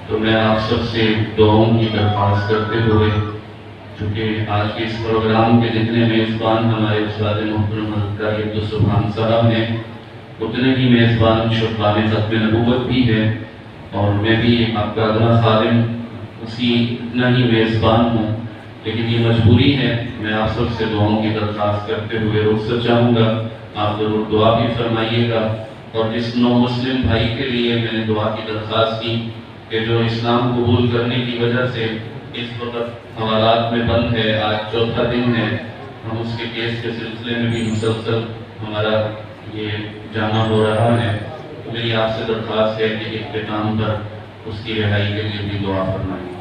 تو میں آپ سب سے دعاؤں کی درخواست کرتے ہوئے، چونکہ آج کے اس پروگرام کے جتنے میزبان ہمارے استاد محترم حضرت عبد السبحان صاحب ہیں، اتنے ہی میزبان شفان ختم نبوت بھی ہے، اور میں بھی آپ کا اگلا خادم اسی اتنا ہی میزبان ہوں، لیکن یہ مجبوری ہے۔ میں آپ سب سے دعاؤں کی درخواست کرتے ہوئے رخصت چاہوں گا، آپ ضرور دعا بھی فرمائیے گا۔ اور جس نو مسلم بھائی کے لیے میں نے دعا کی درخواست کی کہ جو اسلام قبول کرنے کی وجہ سے اس وقت حوالات میں بند ہے، آج چوتھا دن ہے، ہم اس کے کیس کے سلسلے میں بھی مسلسل ہمارا یہ جامع ہو رہا ہے، تو میری آپ سے درخواست ہے کہ اختتام پر اس کی رہائی کے لیے بھی دعا فرمائیں۔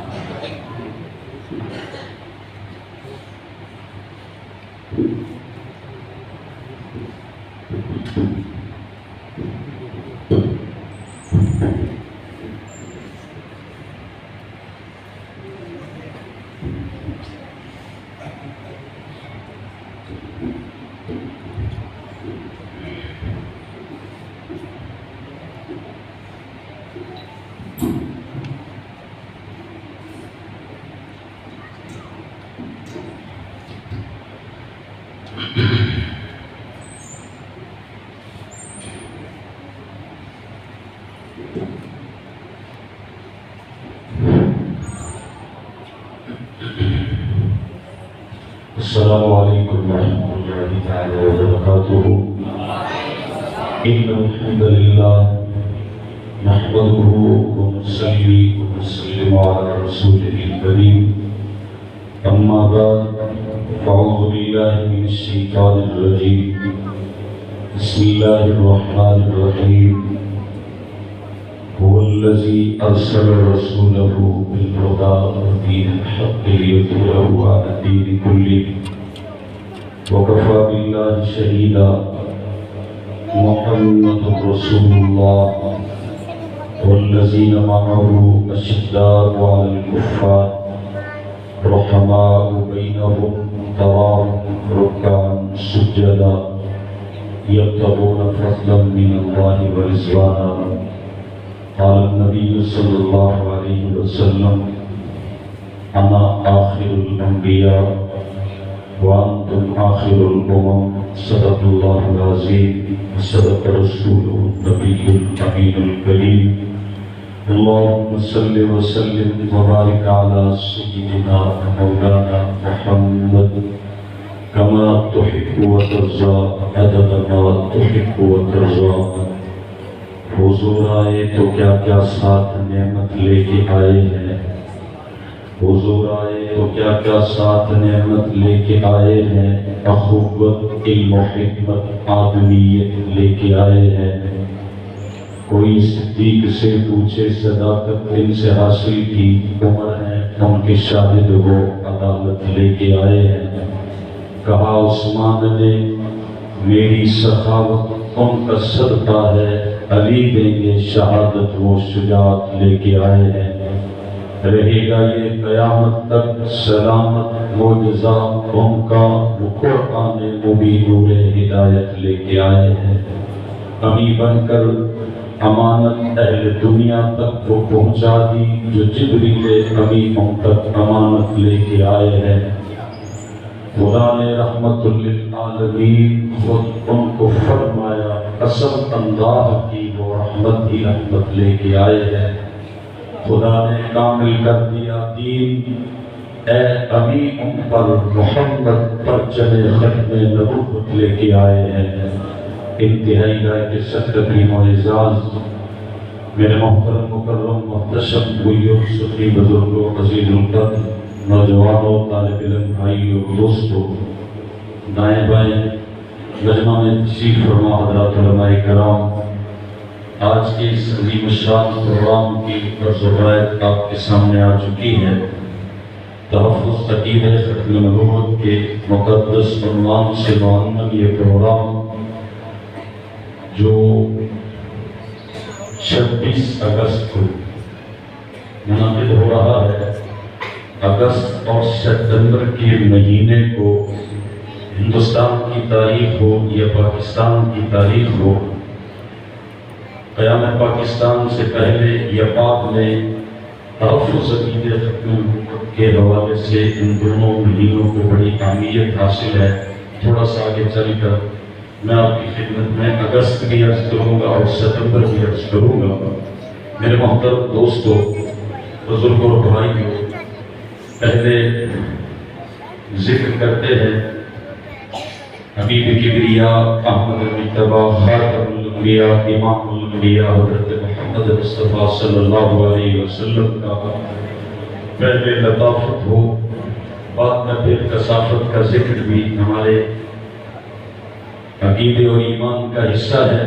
السلام علیکم ورحمۃ اللہ تعالی وبرکاتہ۔ ان الحمد للہ نحمده ونصلي ونسلم على رسوله الكريم، اما بعد فاعوذ باللہ من الشیطان الرجیم، بسم اللہ الرحمن الرحیم۔ هو الذي أرسل رسوله بالهدى ودين الحق ليظهره على الدين كله وكفى بالله شهيدا۔ محمد رسول الله والذين معه أشداء على الكفار رحماء بينهم تراهم ركعا سجدا يبتغون فضلا من الله ورضوانا۔ قال النبي صلى الله عليه وسلم أنا آخر الأنبياء وأنتم آخر الأمم، صدق الله العظيم وصدق رسوله النبي الأمين الكريم۔ اللهم صل وسلم وبارك على سيدنا مولانا محمد كما تحب وترضى عدد ما تحب وترضى۔ حضور آئے تو کیا کیا ساتھ نعمت لے کے آئے ہیں، حضور آئے تو کیا کیا ساتھ نعمت لے کے آئے ہیں، اخوت علم و حکمت آدمیت لے کے آئے ہیں۔ کوئی صدیق سے پوچھے صداقت ان سے حاصل کی، عمر ہیں ان کے شاہد وہ عدالت لے کے آئے ہیں۔ کہا عثمان نے میری سخاوت ان کا صدقہ ہے، علی دیں گے شہادت وہ شجاعت لے کے آئے ہیں۔ رہے گا یہ قیامت تک سلامت معجزہ ان کا، وہ قرآن مبین نور ہدایت لے کے آئے ہیں۔ امی بن کر امانت اہل دنیا تک وہ پہنچا دی، جو جبریل امی ان تک امانت لے کے آئے ہیں۔ خدا نے رحمت للعالمین خود ان کو فرمایا، قسم اللہ کی وہ رحمت ہی رحمت لے کے آئے ہیں۔ خدا نے کامل کر دیا دین، اے ابھی ان پر محمد پر چلے ختم نبوت لے کے آئے ہیں۔ انتہائی گائے صدقی معزز میرے محترم مکرم محتشم بزرگ سخی بزرگوں عزیز القدر نوجوانوں طالب علم بھائیوں دوستوں دائیں بائیں مجمع میں تشریف فرما حضرات علماء کرام، آج کے اس عظیم الشان پروگرام کی طرز و روایت آپ کے سامنے آ چکی ہے۔ تحفظ عقیدہ ختم نبوت کے مقدس عنوان سے معنون یہ پروگرام جو 26 اگست کو منعقد ہو رہا ہے، اگست اور سپتمبر کے مہینے کو ہندوستان کی تاریخ ہو یا پاکستان کی تاریخ ہو، قیام پاکستان سے پہلے یا بعد میں تحفظ عقیدہ ختم نبوت کے حوالے سے ان دونوں مہینوں کو بڑی اہمیت حاصل ہے۔ تھوڑا سا آگے چل کر میں آپ کی خدمت میں اگست بھی عرض کروں گا اور ستمبر بھی عرض کروں گا۔ میرے محترم دوستو، بزرگوں اور بھائیوں، پہلے ذکر کرتے ہیں حبیب کبریاء احمد مجتبی خاتم الانبیاء امام الانبیاء حضرت محمد مصطفیٰ صلی اللہ علیہ وسلم کا پہلے لطافت ہو، بعد میں پھر کثافت کا ذکر بھی ہمارے عقیدے اور ایمان کا حصہ ہے۔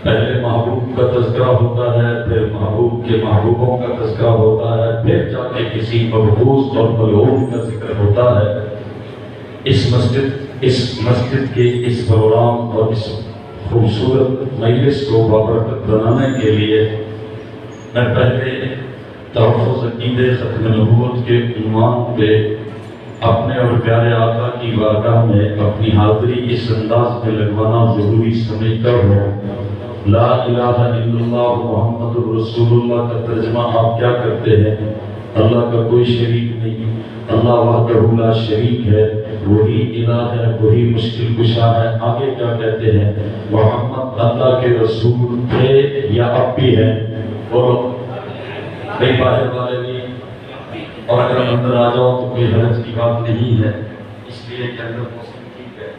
پہلے محبوب کا تذکرہ ہوتا ہے، پھر محبوب کے محبوبوں کا تذکرہ ہوتا ہے، پھر جا کے کسی مبعوث اور ملعون کا ذکر ہوتا ہے۔ اس مسجد کے اس پروگرام اور اس خوبصورت مجلس کو بابرکت بنانے کے لیے میں پہلے تحفظ عقیدہ ختم نبوت کے عنوان پہ اپنے اور پیارے آقا کی بارگاہ میں اپنی حاضری اس انداز میں لگوانا ضروری سمجھتا ہوں۔ لا الہ الا اللہ محمد رسول اللہ کا ترجمہ آپ کیا کرتے ہیں؟ اللہ کا کوئی شریک نہیں، اللہ وحدہ لا شریک ہے، وہی الہ ہے، وہی مشکل کشا ہے۔ آگے کیا کہتے ہیں؟ محمد اللہ کے رسول تھے یا اب بھی ہیں؟ اور کئی باہر والے بھی، اور اگر اندر آ جاؤ تو کوئی حرج کی بات نہیں ہے، اس لیے کہ اندر موسم ٹھیک ہے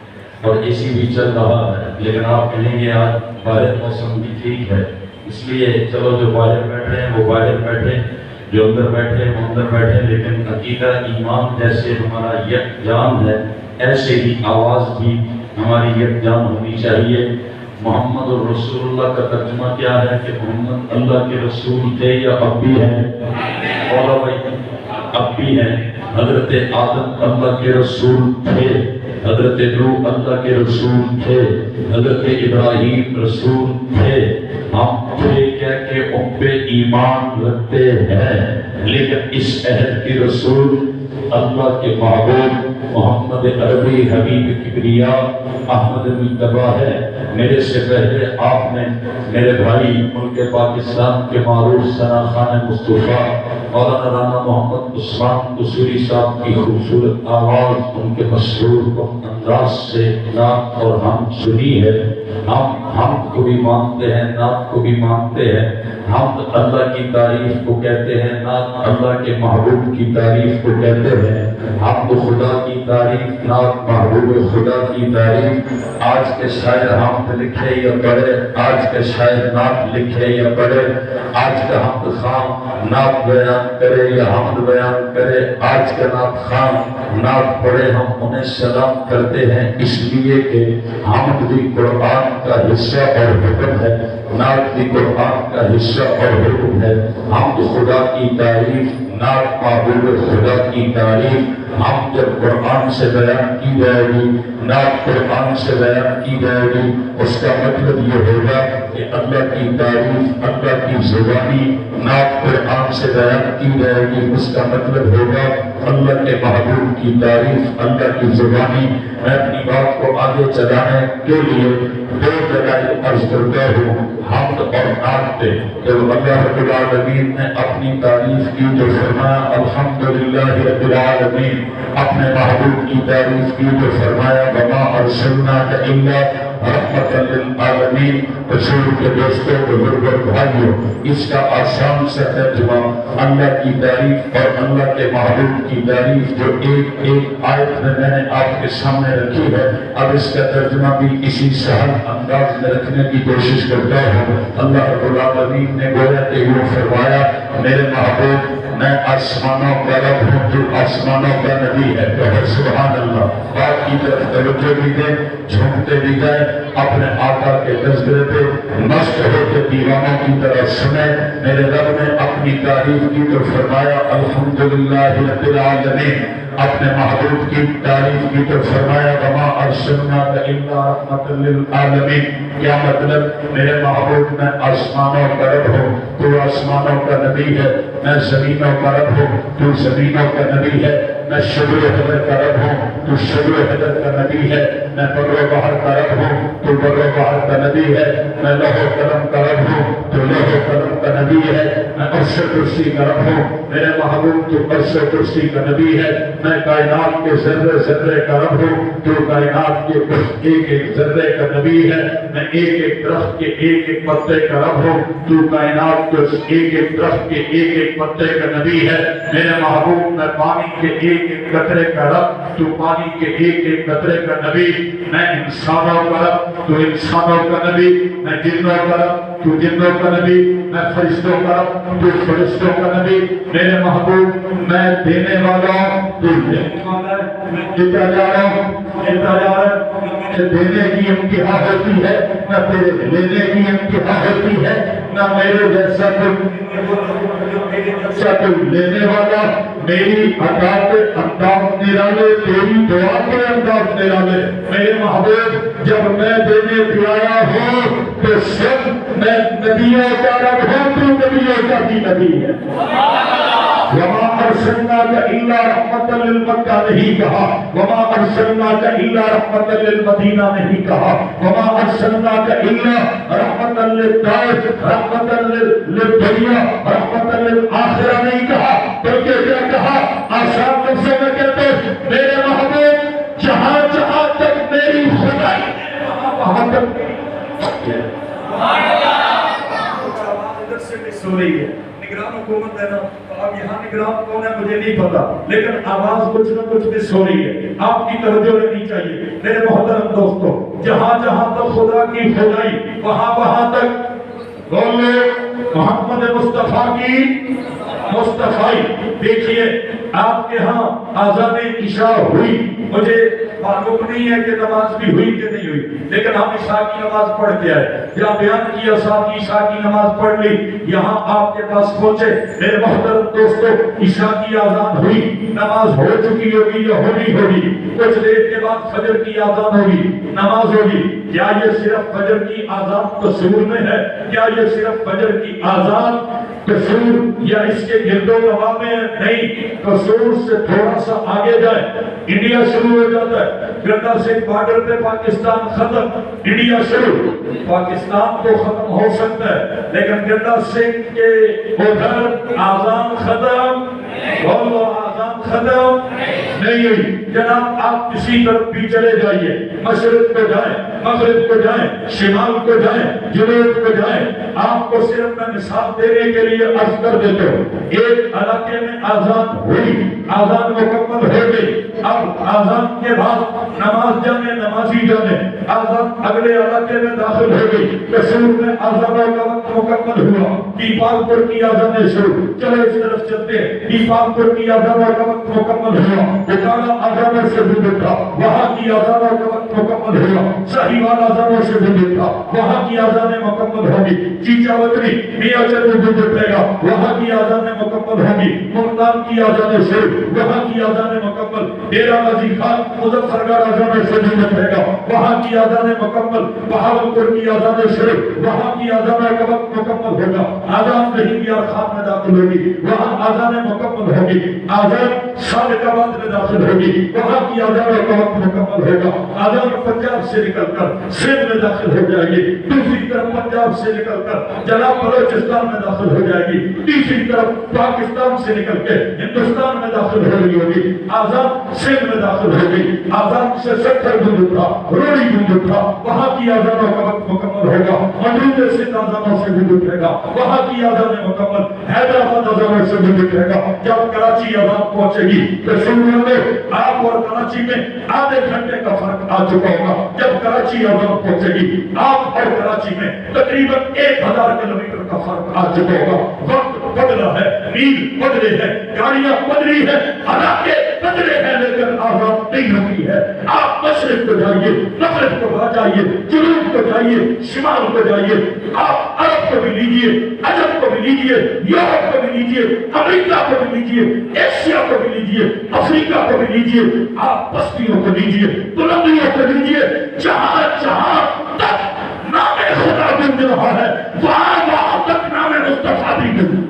اور اے سی بھی چل رہا ہے، لیکن آپ کہیں گے آج باہر موسم بھی ٹھیک ہے، اس لیے چلو جو باہر بیٹھے ہیں وہ باہر بیٹھے، جو اندر بیٹھے ہیں وہ اندر بیٹھے، لیکن عقیدہ ایمان جیسے ہمارا یک جان ہے، ایسے ہی آواز بھی ہماری یک جان ہونی چاہیے۔ محمد رسول اللہ کا ترجمہ کیا ہے کہ محمد اللہ کے رسول تھے یا اب بھی ہیں؟ بولا بھائی، اب بھی ہیں۔ حضرت آدم اللہ کے رسول تھے، حضرت نوح اللہ کے رسول تھے، حضرت ابراہیم رسول تھے۔ ہم تو یہ کہہ کے ان پہ ایمان رکھتے ہیں، لیکن اس عہد کے رسول اللہ کے محبوب محمد عربی حبیب کبریاء احمد مجتبی ہے۔ میرے سے پہلے آپ نے میرے بھائی ملک پاکستان کے معروف ثنا خان مصطفیٰ مولانا رانا محمد عثمان قصوری صاحب کی خوبصورت آواز، ان کے مسرور انداز سے نعت اور حمد سنی ہے۔ ہم حمد کو بھی مانتے ہیں، نعت کو بھی مانتے ہیں۔ حمد اللہ کی تعریف کو کہتے ہیں، نعت اللہ کے محبوب کی تعریف کو کہتے ہیں۔ حمد خدا کی تعریف، نعت محبوب خدا کی تعریف۔ آج کے شاعر حمد لکھے یا پڑھے، آج کے شاعر نعت لکھے یا پڑھے، آج کا حمد خان نعت بیان کرے یا حمد بیان کرے، آج کا نعت خان نعت پڑھے، ہم انہیں سلام کرتے ہیں، اس لیے کہ حمد بھی قرآن کا حصہ اور حکم ہے، نعت بھی قرآن کا حصہ اور حکم ہے۔ حمد خدا کی تعریف، نعت محبوب خدا کی تعریف۔ ہم جب قرآن سے بیان کی جائے گی، نعت قرآن سے بیان کی جائے گی، اس کا مطلب یہ ہوگا کہ اللہ کی تعریف، اللہ کی زبانی نعت قرآن سے بیان کی جائے گی، اس کا مطلب ہوگا اللہ کے محبوب کی تعریف، اللہ کی زبانی۔ میں اپنی بات کو آگے چلانے کے لیے دو دلائل عرض کرتا ہوں حمد اور نعت پہ۔ جب اللہ رب العالمین نے اپنی تعریف کی تو فرمایا الحمدللہ رب العالمین، اپنے محبوب کی تعریف کی تو فرمایا وما ارسلناک الا رحمۃ للعالمین۔ رسول کے دوستوں بزرگوں بھائیوں، اس کا آسان سے ترجمہ اللہ کی تعریف اور اللہ کے محبوب کی تعریف جو ایک آیت میں نے آپ کے سامنے رکھی ہے، اب اس کا ترجمہ بھی اسی سہل انداز میں رکھنے کی کوشش کرتا ہوں۔ اللہ رب العالمین نے گویا کہ یوں فرمایا میرے محبوب میں آسمانوں کا رب ہوں جو آسمانوں کا نبی ہے، تو سبحان اللہ۔ بات کی طرف توجہ بھی دیں، جھومتے بھی گئے، اپنے آقا کے تذکرے پہ مست ہو کے دیوانوں کی طرح سنیں۔ میرے رب نے اپنی تعریف کی تو فرمایا الحمدللہ رب العالمین، اپنے محبوب کی تعریف کی تو فرمایا وما ارسلناک الا رحمۃ للعالمین۔ کیا مطلب؟ میرے محبوب میں آسمانوں کا رب ہوں، تو آسمانوں کا نبی ہے، میں زمینوں کا رب ہوں، تو زمینوں کا نبی ہے، میں شبر و حضر کا رب ہوں، تو شبر و حضر کا نبی ہے، میں بر و بحر کا رب ہوں، تو بر و بحر کا نبی ہے، میں لوح و قلم کا رب ہوں، تو لوح و قلم کا نبی ہے، میں میں عرش کرسی کا رب ہوں، میرے محبوب تو عرش کرسی کا نبی ہے، میں کائنات کے ذرے ذرے کا رب ہوں، تو کائنات کے ایک ایک ذرے کا نبی ہے، میں ایک ایک درخت کے ایک ایک پتے کا رب ہوں، تو کائنات کے ایک ایک درخت کے ایک ایک پتے کا نبی ہے، میرے محبوب میں پانی کے ایک ایک قطرے کا رب، تو پانی کے ایک ایک قطرے کا نبی، میں انسانوں کا رب تو انسانوں کا نبی، میں جنوں کا رب تو جنوں کا نبی، میں فرشتوں کا رب تو فرشتوں کا نبی، میرے محبوب میں دینے والا ہوں تو دینے والا ہے، میں دیتا جا رہا ہوں دینے کی انتہا ہوتی ہے نہ تیرے لینے کی انتہا ہوتی ہے، نہ میرے جیسا کوئی لینے والا، میری عطا کے انداز نرالے، تیری دعا کے انداز نرالے، میرے محبوب جب میں دینے پہ آیا ہوں تو سب میں نبیوں کا رب ہوں، تو نبیوں کا بھی نبی ہے۔ وَمَا أَرْسَلْنَاكَ إِلَّا رَحْمَةً لِلْمَكَّةِ نہیں کہا، وَمَا أَرْسَلْنَاكَ إِلَّا رَحْمَةً لِلْمَدِينَةِ نہیں کہا، وَمَا أَرْسَلْنَاكَ إِلَّا رَحْمَةً لِلطَّائِفِ، رَحْمَةً لِلدُّنْيَا، رَحْمَةً لِلْآخِرَةِ نہیں کہا، بلکہ کیا کہا؟ آسان لفظوں میں کہتے میرے محبوب جہاں جہاں تک میری خدائی وہاں تک سو رہی ہے، نگران حکومت ہے نا، اب یہاں نگران کون ہے مجھے نہیں پتا، لیکن آواز کچھ نہ کچھ مس ہو رہی ہے، آپ کی توجہ رہنی چاہیے میرے محترم دوستو، جہاں جہاں تک خدا کی خدائی وہاں وہاں تک بولے محمد مصطفیٰ کی مصطفیٰ۔ دیکھیے آپ کے ہاں آذان عشاء ہوئی، مجھے معلوم نہیں ہے کہ نماز بھی ہوئی کہ نہیں ہوئی، لیکن ہم عشاء کی نماز پڑھ کے آئے، یا بیان کیا ساتھ عشاء کی نماز پڑھ لی، یہاں آپ کے پاس پہنچے میرے محترم دوستو، عشاء کی آذان ہوئی، نماز ہو چکی ہوگی یا ہونی ہوگی، کچھ دیر کے بعد فجر کی آذان ہوگی، نماز ہوگی، کیا یہ صرف فجر کی آذان تصور میں ہے؟ کیا یہ صرف فجر کی آذان تصور یا اس کے گرد و نواح میں ہے؟ نہیں، تصور سے تھوڑا سا آگے جائے انڈیا شروع ہو جاتا ہے، گنڈا سنگھ بارڈر پہ پاکستان ختم، انڈیا شروع، پاکستان تو ختم ہو سکتا ہے لیکن گنڈا سنگھ کے ادھر آذان ختم، بولو آذان ختم نہیں ہوئی۔ جناب آپ کسی طرف بھی چلے جائیے، مشرق کو جائیں، مغرب کو جائیں، شمال کو جائیں، جنوب کو جائیں، آپ کو صرف میں مثال دینے کے لیے عرض کر دیتا ہوں، ایک علاقے میں آذان ہوئی، آذان مکمل ہو گئی، اب آذان کے بعد نماز جانے، نمازی جانے، آذان اگلے علاقے میں داخل ہو گئی، کسور میں آذان کا وقت مکمل ہوا، دیپال پور کی آذان شروع، چلو اس طرف چلتے ہیں، دیپال پور کی آذان کا وقت مکمل ہوا، بکالا آذان سے بھی تھا، وہاں کی آذان کا وقت مکمل ہوا، ساہیوال آذان سے بھی تھا، وہاں کی آذان مکمل ہوگی، چیچا وطنی میاں چلو بھی پڑے گا، وہاں کی آذان مکمل ہوگی، ملتان کی آذان شروع، وہاں کی آذان مکمل، ڈیرہ غازی خان مظفر گڑھ آذان سے بھی پڑے گا، وہاں کی آذان مکمل، بہاولپور کی آذان شروع، وہاں کی آذان کا وقت مکمل ہوگا، آذان رحیم یار خان میں داخل ہوگی، وہاں آذان مکمل ہوگی، آذان صادق آباد میں داخل ہوگی، وہاں کی آذان کا وقت مکمل ہوگا، آذان پنجاب سے نکل کر سندھ میں داخل ہو جائے گی، دوسری طرف پنجاب سے نکل کر جناب بلوچستان میں داخل ہو جائے گی، تیسری طرف پاکستان سے نکل کے ہندوستان میں داخل ہو رہی ہوگی، آزاد سندھ میں داخل ہو گئی، آزاد سے 70 گند تھا، روڑی گند تھا، وہاں کی آزادوں کا وقت مکمل ہوگا، مدرود سے آزادوں سے گند اٹھے گا، وہاں کی آزاد مکمل، حیدرآباد آزادوں سے گند اٹھے گا، جب کراچی آزاد پہنچے گی تو سنوں میں آپ اور کراچی میں آدھے گھنٹے کا فرق آ چکا ہوگا، جب کراچی آزاد پہنچے گی آپ اور کراچی میں تقریباً 1000 کلومیٹر کا فرق آ چکا ہوگا، وقت بدلا ہے، میل بدلے ہیں، گاڑیاں بدلی ہیں، علاقے بدلے ہیں، لیکن آزاد نہیں ہوئی ہے۔ آپ مشرق کو جائیے، مغرب کو جائیے، جنوب کو جائیے، شمال کو جائیے، آپ عرب کو بھی لیجئے، عجم کو بھی لیجئے، یورپ کو بھی لیجئے، امریکہ کو بھی لیجئے، ایشیا کو بھی لیجئے، افریقہ کو بھی لیجئے، آپ بستیوں کو لیجئے، بلندیوں کو لیجئے، جہاں جہاں تک نام خدا گونج رہا ہے وہاں وہاں تک نام مصطفیٰ بھی گونج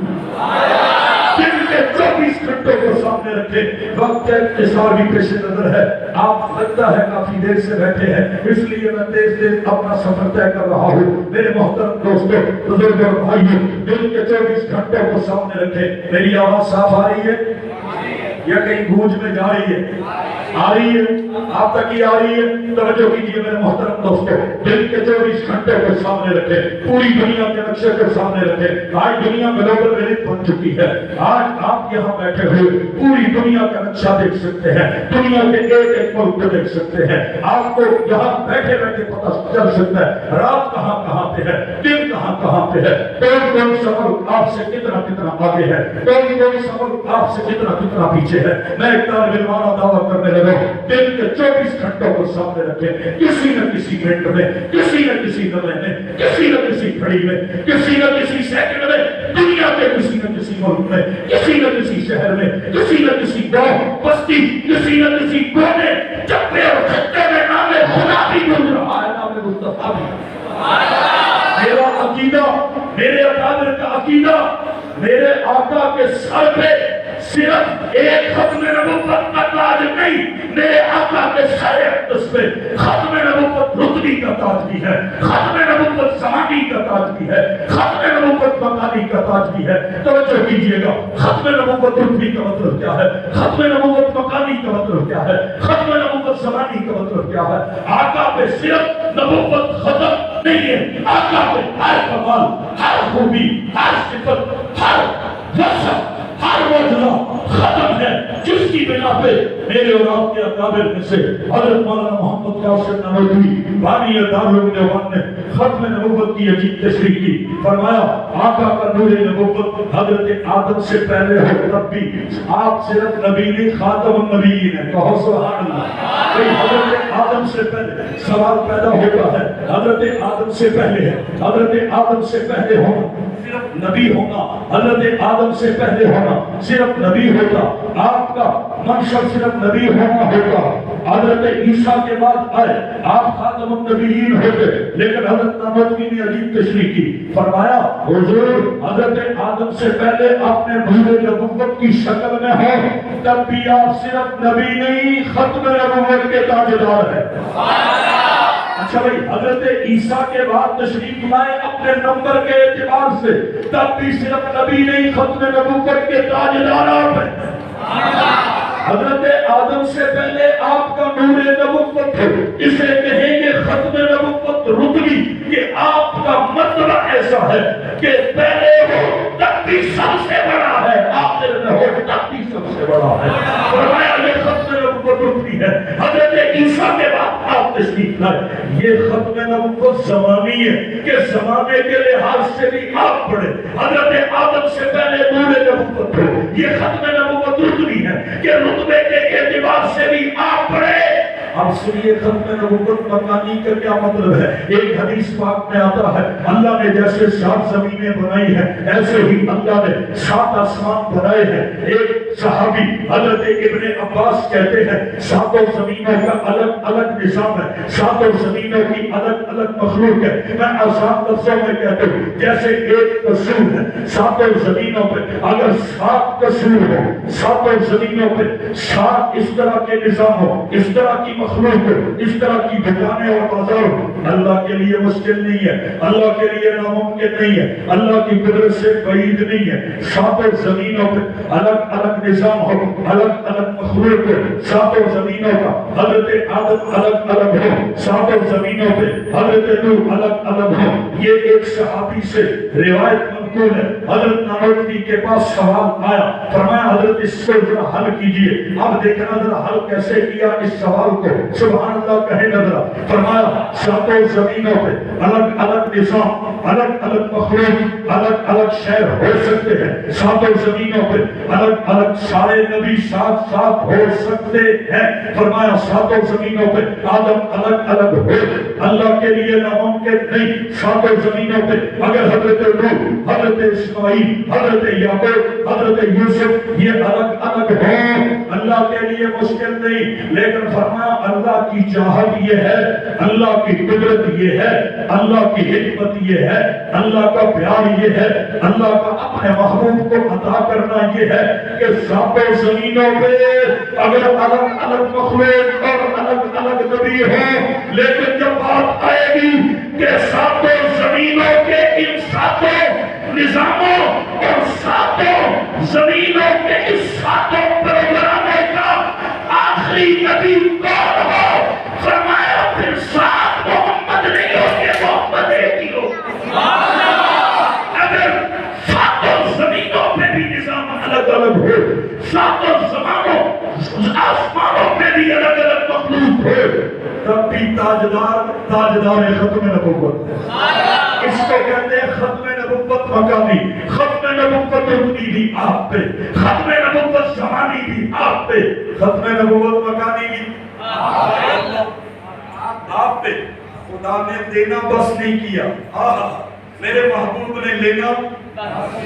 دن کے 24 گھنٹوں کو سامنے رکھے، وقت اختصار بھی پیش نظر ہے، آپ لگتا ہے کافی دیر سے بیٹھے ہیں، اس لیے میں تیز تیز اپنا سفر طے کر رہا ہوں۔ میرے محترم دوستوں، بزرگوں اور بھائیوں، دن کے 24 گھنٹوں کو سامنے رکھیں۔ میری آواز صاف آ رہی ہے یا کہیں گونج میں جا رہی ہے؟ آ رہی ہے، آپ تک ہی آ رہی ہے؟ توجہ کیجیے میرے محترم دوستوں، دن کے 24 گھنٹے کو سامنے رکھیں، پوری دنیا کے نقشے کو سامنے رکھیں۔ آج دنیا گلوبل ولیج بن چکی ہے، آج آپ یہاں بیٹھے ہوئے پوری دنیا کا نقشہ دیکھ سکتے ہیں، دنیا کے ایک ایک ملک کو دیکھ سکتے ہیں۔ آپ کو یہاں بیٹھے بیٹھے پتہ چل سکتا ہے رات کہاں کہاں پہ ہے، دن کہاں کہاں پہ ہے، کون سا ملک آپ سے کتنا کتنا آگے ہے، کون سا ملک آپ سے کتنا کتنا پیچھے ہے۔ میں ایک طالب علمانہ دعویٰ کرنے لگا ہوں، دن کے 24 گھنٹوں کو سامنے رکھیں، کسی نہ کسی منٹ میں، کسی نہ کسی لمحے میں، کسی نہ کسی گھڑی میں، کسی نہ کسی سیکنڈ میں، دنیا کے کسی نہ کسی ملک میں، کسی نہ کسی شہر میں، کسی نہ کسی گاؤں بستی، کسی نہ کسی کونے چپے اور خطے میں نام خدا بھی گونج رہا ہے، نام مصطفیٰ بھی۔ میرا عقیدہ، میرے اکابر کا عقیدہ، میرے آقا کے سر پہ صرف ایک ختم نبوت کا تاج نہیں، میرے آقا کے سر اقدس پہ ختم نبوت رتبی کا تاج بھی ہے، ختم نبوت زمانی کا تاج بھی ہے، ختم نبوت مکانی کا تاج بھی ہے۔ توجہ کیجئے گا، ختم نبوت رتبی کا مطلب کیا ہے، ختم نبوت مکانی کا مطلب کیا ہے، ختم نبوت زمانی کا مطلب کیا ہے۔ آقا پہ صرف نبوت ختم نہیں ہے، آقا پہ ہر کمال، ہر خوبی، ہر صفت، ہر وصف، ہر معجزہ ختم ہے، جس کی بنا پہ میرے اور آپ کے اکابر میں سے حضرت مولانا محمد قاسم نانوتوی بانی دارالعلوم دیوبند نے ختم نبوت کی عجیب تشریح کی۔ فرمایا آقا کا نور نبوت حضرت آدم سے پہلے ہو تب بھی آپ صرف نبی نہیں، خاتم النبیین ہیں، کہو سبحان اللہ۔ بھئی حضرت آدم سے پہلے سوال پیدا ہوتا ہے، حضرت آدم سے پہلے ہے، حضرت آدم سے پہلے ہونا صرف نبی ہونا، حضرت آدم سے پہلے ہونا صرف نبی ہوتا، آپ کا منشر صرف نبی ہونا ہوتا، حضرت عیسیٰ کے بعد آئے آپ خاتم النبیین ہوتے، لیکن حضرت نانوتوی نے عجیب تشریح کی۔ فرمایا حضور حضرت آدم سے پہلے اپنے نور نبوت کی شکل میں ہو تب بھی آپ صرف نبی نہیں، ختم نبوت کے تاجدار ہیں۔ اچھا بھئی حضرت عیسیٰ کے بعد تشریف لائے اپنے نمبر کے اعتبار سے تب بھی صرف نبی نہیں، ختم نبوت کے تاجدار آپ ہیں۔ حضرت آدم سے پہلے آپ کا نور نبوت ہے، اسے کہیں گے ختم نبوت رتبی، کہ آپ کا مطلب ایسا ہے کہ پہلے ہو تب بھی سب سے بڑا ہے، آخر میں ہو تب بھی سب سے بڑا ہے۔ فرمایا یہ ختم نبوت رتبی ہے۔ حضرت عیسیٰ کے بعد آپ تشریف لائے، یہ ختم نبوت زمانی ہے کہ زمانے کے لحاظ سے بھی آپ بڑے، حضرت آدم سے پہلے نور نبوت ہو، یہ ختم نبوت رتبی ہے کہ رتبے کے اعتبار سے بھی آپ بڑے۔ اب سنیے ختم نبوت مکانی کا کیا مطلب ہے۔ ایک حدیث پاک میں آتا ہے اللہ نے جیسے 7 زمینیں بنائی ہیں ایسے ہی اللہ نے 7 آسمان بنائے ہیں۔ ایک صحابی حضرت ابن عباس کہتے ہیں 7 زمینوں کا الگ الگ نظام ہے، 7 زمینوں کی الگ الگ مخلوق ہے۔ میں آسان لفظوں میں کہتا ہوں جیسے ایک قصور ہے، 7 زمینوں پہ اگر 7 قصور ہو، 7 زمینوں پہ 7 اس طرح کے نظام ہو، اس طرح کی مخلوق ہو، اس طرح کی دکانیں اور بازار ہو، اللہ کے لیے مشکل نہیں ہے، اللہ کے لیے ناممکن نہیں ہے، اللہ کی قدرت سے بعید نہیں ہے۔ 7 زمینوں پہ الگ الگ نظام ہو، الگ الگ مخلوق ہو، 7 زمینوں کا حضرت آدم الگ الگ ہو، 7 زمینوں پہ حضرت نوح الگ الگ ہو۔ یہ ایک صحابی سے روایت منقول ہے۔ حضرت نانوتوی کے پاس سوال آیا، فرمایا حضرت اس کو ذرا حل کیجئے۔ اب دیکھنا ذرا حل کیسے کیا اس سوال کو، سبحان اللہ کہے نظرہ۔ فرمایا 7 زمینوں پہ الگ الگ نظام، الگ الگ مخلوق، الگ الگ شہر ہو سکتے ہیں، 7 زمینوں پہ الگ الگ سارے نبی ساتھ ساتھ ہو سکتے ہیں۔ فرمایا 7 زمینوں پہ آدم الگ الگ ہو، اللہ کے لیے ناممکن نہیں۔ 7 زمینوں پہ اگر حضرت نوح، حضرت اسماعیل، حضرت یعقوب، حضرت یوسف، یہ الگ الگ ہیں، اللہ کے لیے مشکل نہیں، لیکن فرمایا اللہ کی چاہت یہ ہے، اللہ کی قدرت یہ ہے، اللہ کی حکمت یہ ہے، اللہ کا پیار یہ ہے، اللہ کا اپنے محبوب کو عطا کرنا یہ ہے کہ ساتوں زمینوں پہ اگر الگ الگ مخلوق اور الگ الگ نبی ہوں، لیکن جب بات آئے گی کہ ساتوں زمینوں کے ان ساتوں نظاموں اور ساتوں زمینوں کے اس ساتوں پروگراموں کا آخری نبی کون ہو، فرمایا پھر سات محمد نہیں ہو کہ محمد ایک ہی ہو۔ اگر ساتوں زمینوں پہ بھی نظام الگ الگ ہو، ساتوں زمانوں آسمانوں پہ بھی الگ الگ مخلوق ہو، تب بھی تاجدار ختم نبوت ہے۔ اس کو کہتے ہیں ختم نبوت مقامی، ختم نبوت رکنی بھی آپ پہ، ختم نبوت زمانی بھی آپ پہ، ختم نبوت مقامی بھی آپ پہ۔ خدا نے دینا بس نہیں کیا، میرے محبوب نے لینا،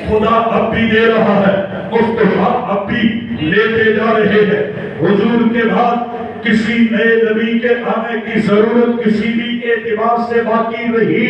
خدا اب بھی دے رہا ہے، مصطفیٰ اب بھی لیتے جا رہے ہیں۔ حضور کے بعد کسی نئے نبی کے آنے کی ضرورت کسی بھی اعتبار سے باقی رہی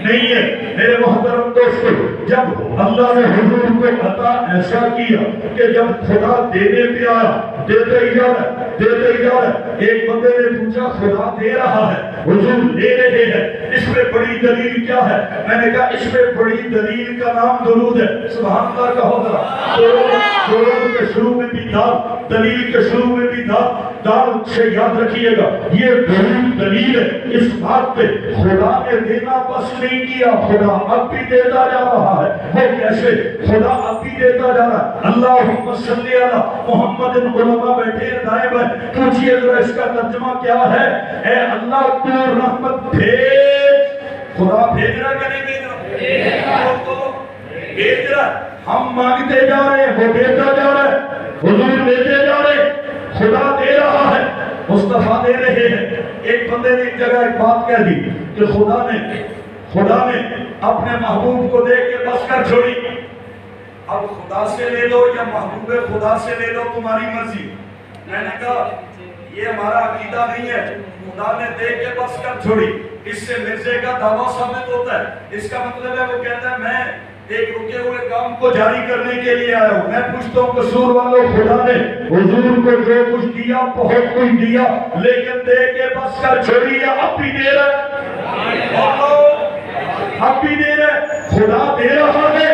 نہیں ہے۔ میرے محترم دوستو، جب اللہ نے حضور کو عطا ایسا کیا کہ جب خدا دینے پہ آیا، دیتے ہی جا رہا ہے، دیتے ہی جا رہا ہے۔ ایک بندے نے پوچھا خدا دے رہا ہے، حضور لے رہے ہیں، اس میں بڑی دلیل کیا ہے؟ میں نے کہا اس میں بڑی دلیل کا نام درود ہے۔ سبحان اللہ کا ہوگا، درود کے شروع میں بھی دال، دلیل کے شروع میں بھی دال سے یاد رکھیے گا، یہ درود دلیل ہے اس بات پہ خدا نے دینا بس نہیں کیا، خدا اب بھی دیتا جا رہا ہے۔ وہ کیسے؟ خدا اب بھی دیتا جا رہا ہے۔ اللہم صلی علی محمد، علماء بیٹھے ہیں دائیں بائیں، پوچھئے ذرا اس کا ترجمہ کیا ہے؟ اے اللہ تو رحمت بھیج، خدا بھیج رہا کہ نہیں بھیج رہا؟ تو بھیج رہا، ہم مانگتے جا رہے ہیں، وہ دیتا جا رہا ہے، حضور دیتے جا رہے ہیں، خدا دے رہا ہے، مصطفیٰ دے رہے ہیں۔ ایک بندے نے ایک جگہ ایک بات کہہ دی کہ خدا نے اپنے محبوب کو دے کے بس کر چھوڑی، اب خدا سے لے لو یا محبوب خدا سے لے لو تمہاری مرضی۔ میں نے کہا یہ ہمارا عقیدہ نہیں ہے، خدا نے دے کے بس کر چھوڑی، اس سے مرزے کا دعویٰ ثابت ہوتا ہے۔ اس کا مطلب ہے وہ کہتا ہے میں ایک رکے ہوئے کام کو جاری کرنے کے لیے آیا ہوں۔ میں پوچھتا ہوں قصور والوں، خدا نے حضور کو جو کچھ دیا بہت کچھ دیا، لیکن دے کے بس کر چھوڑی یا اب بھی دے رہا ہے؟ اب بھی دے رہا ہے، خدا دے رہا ہے،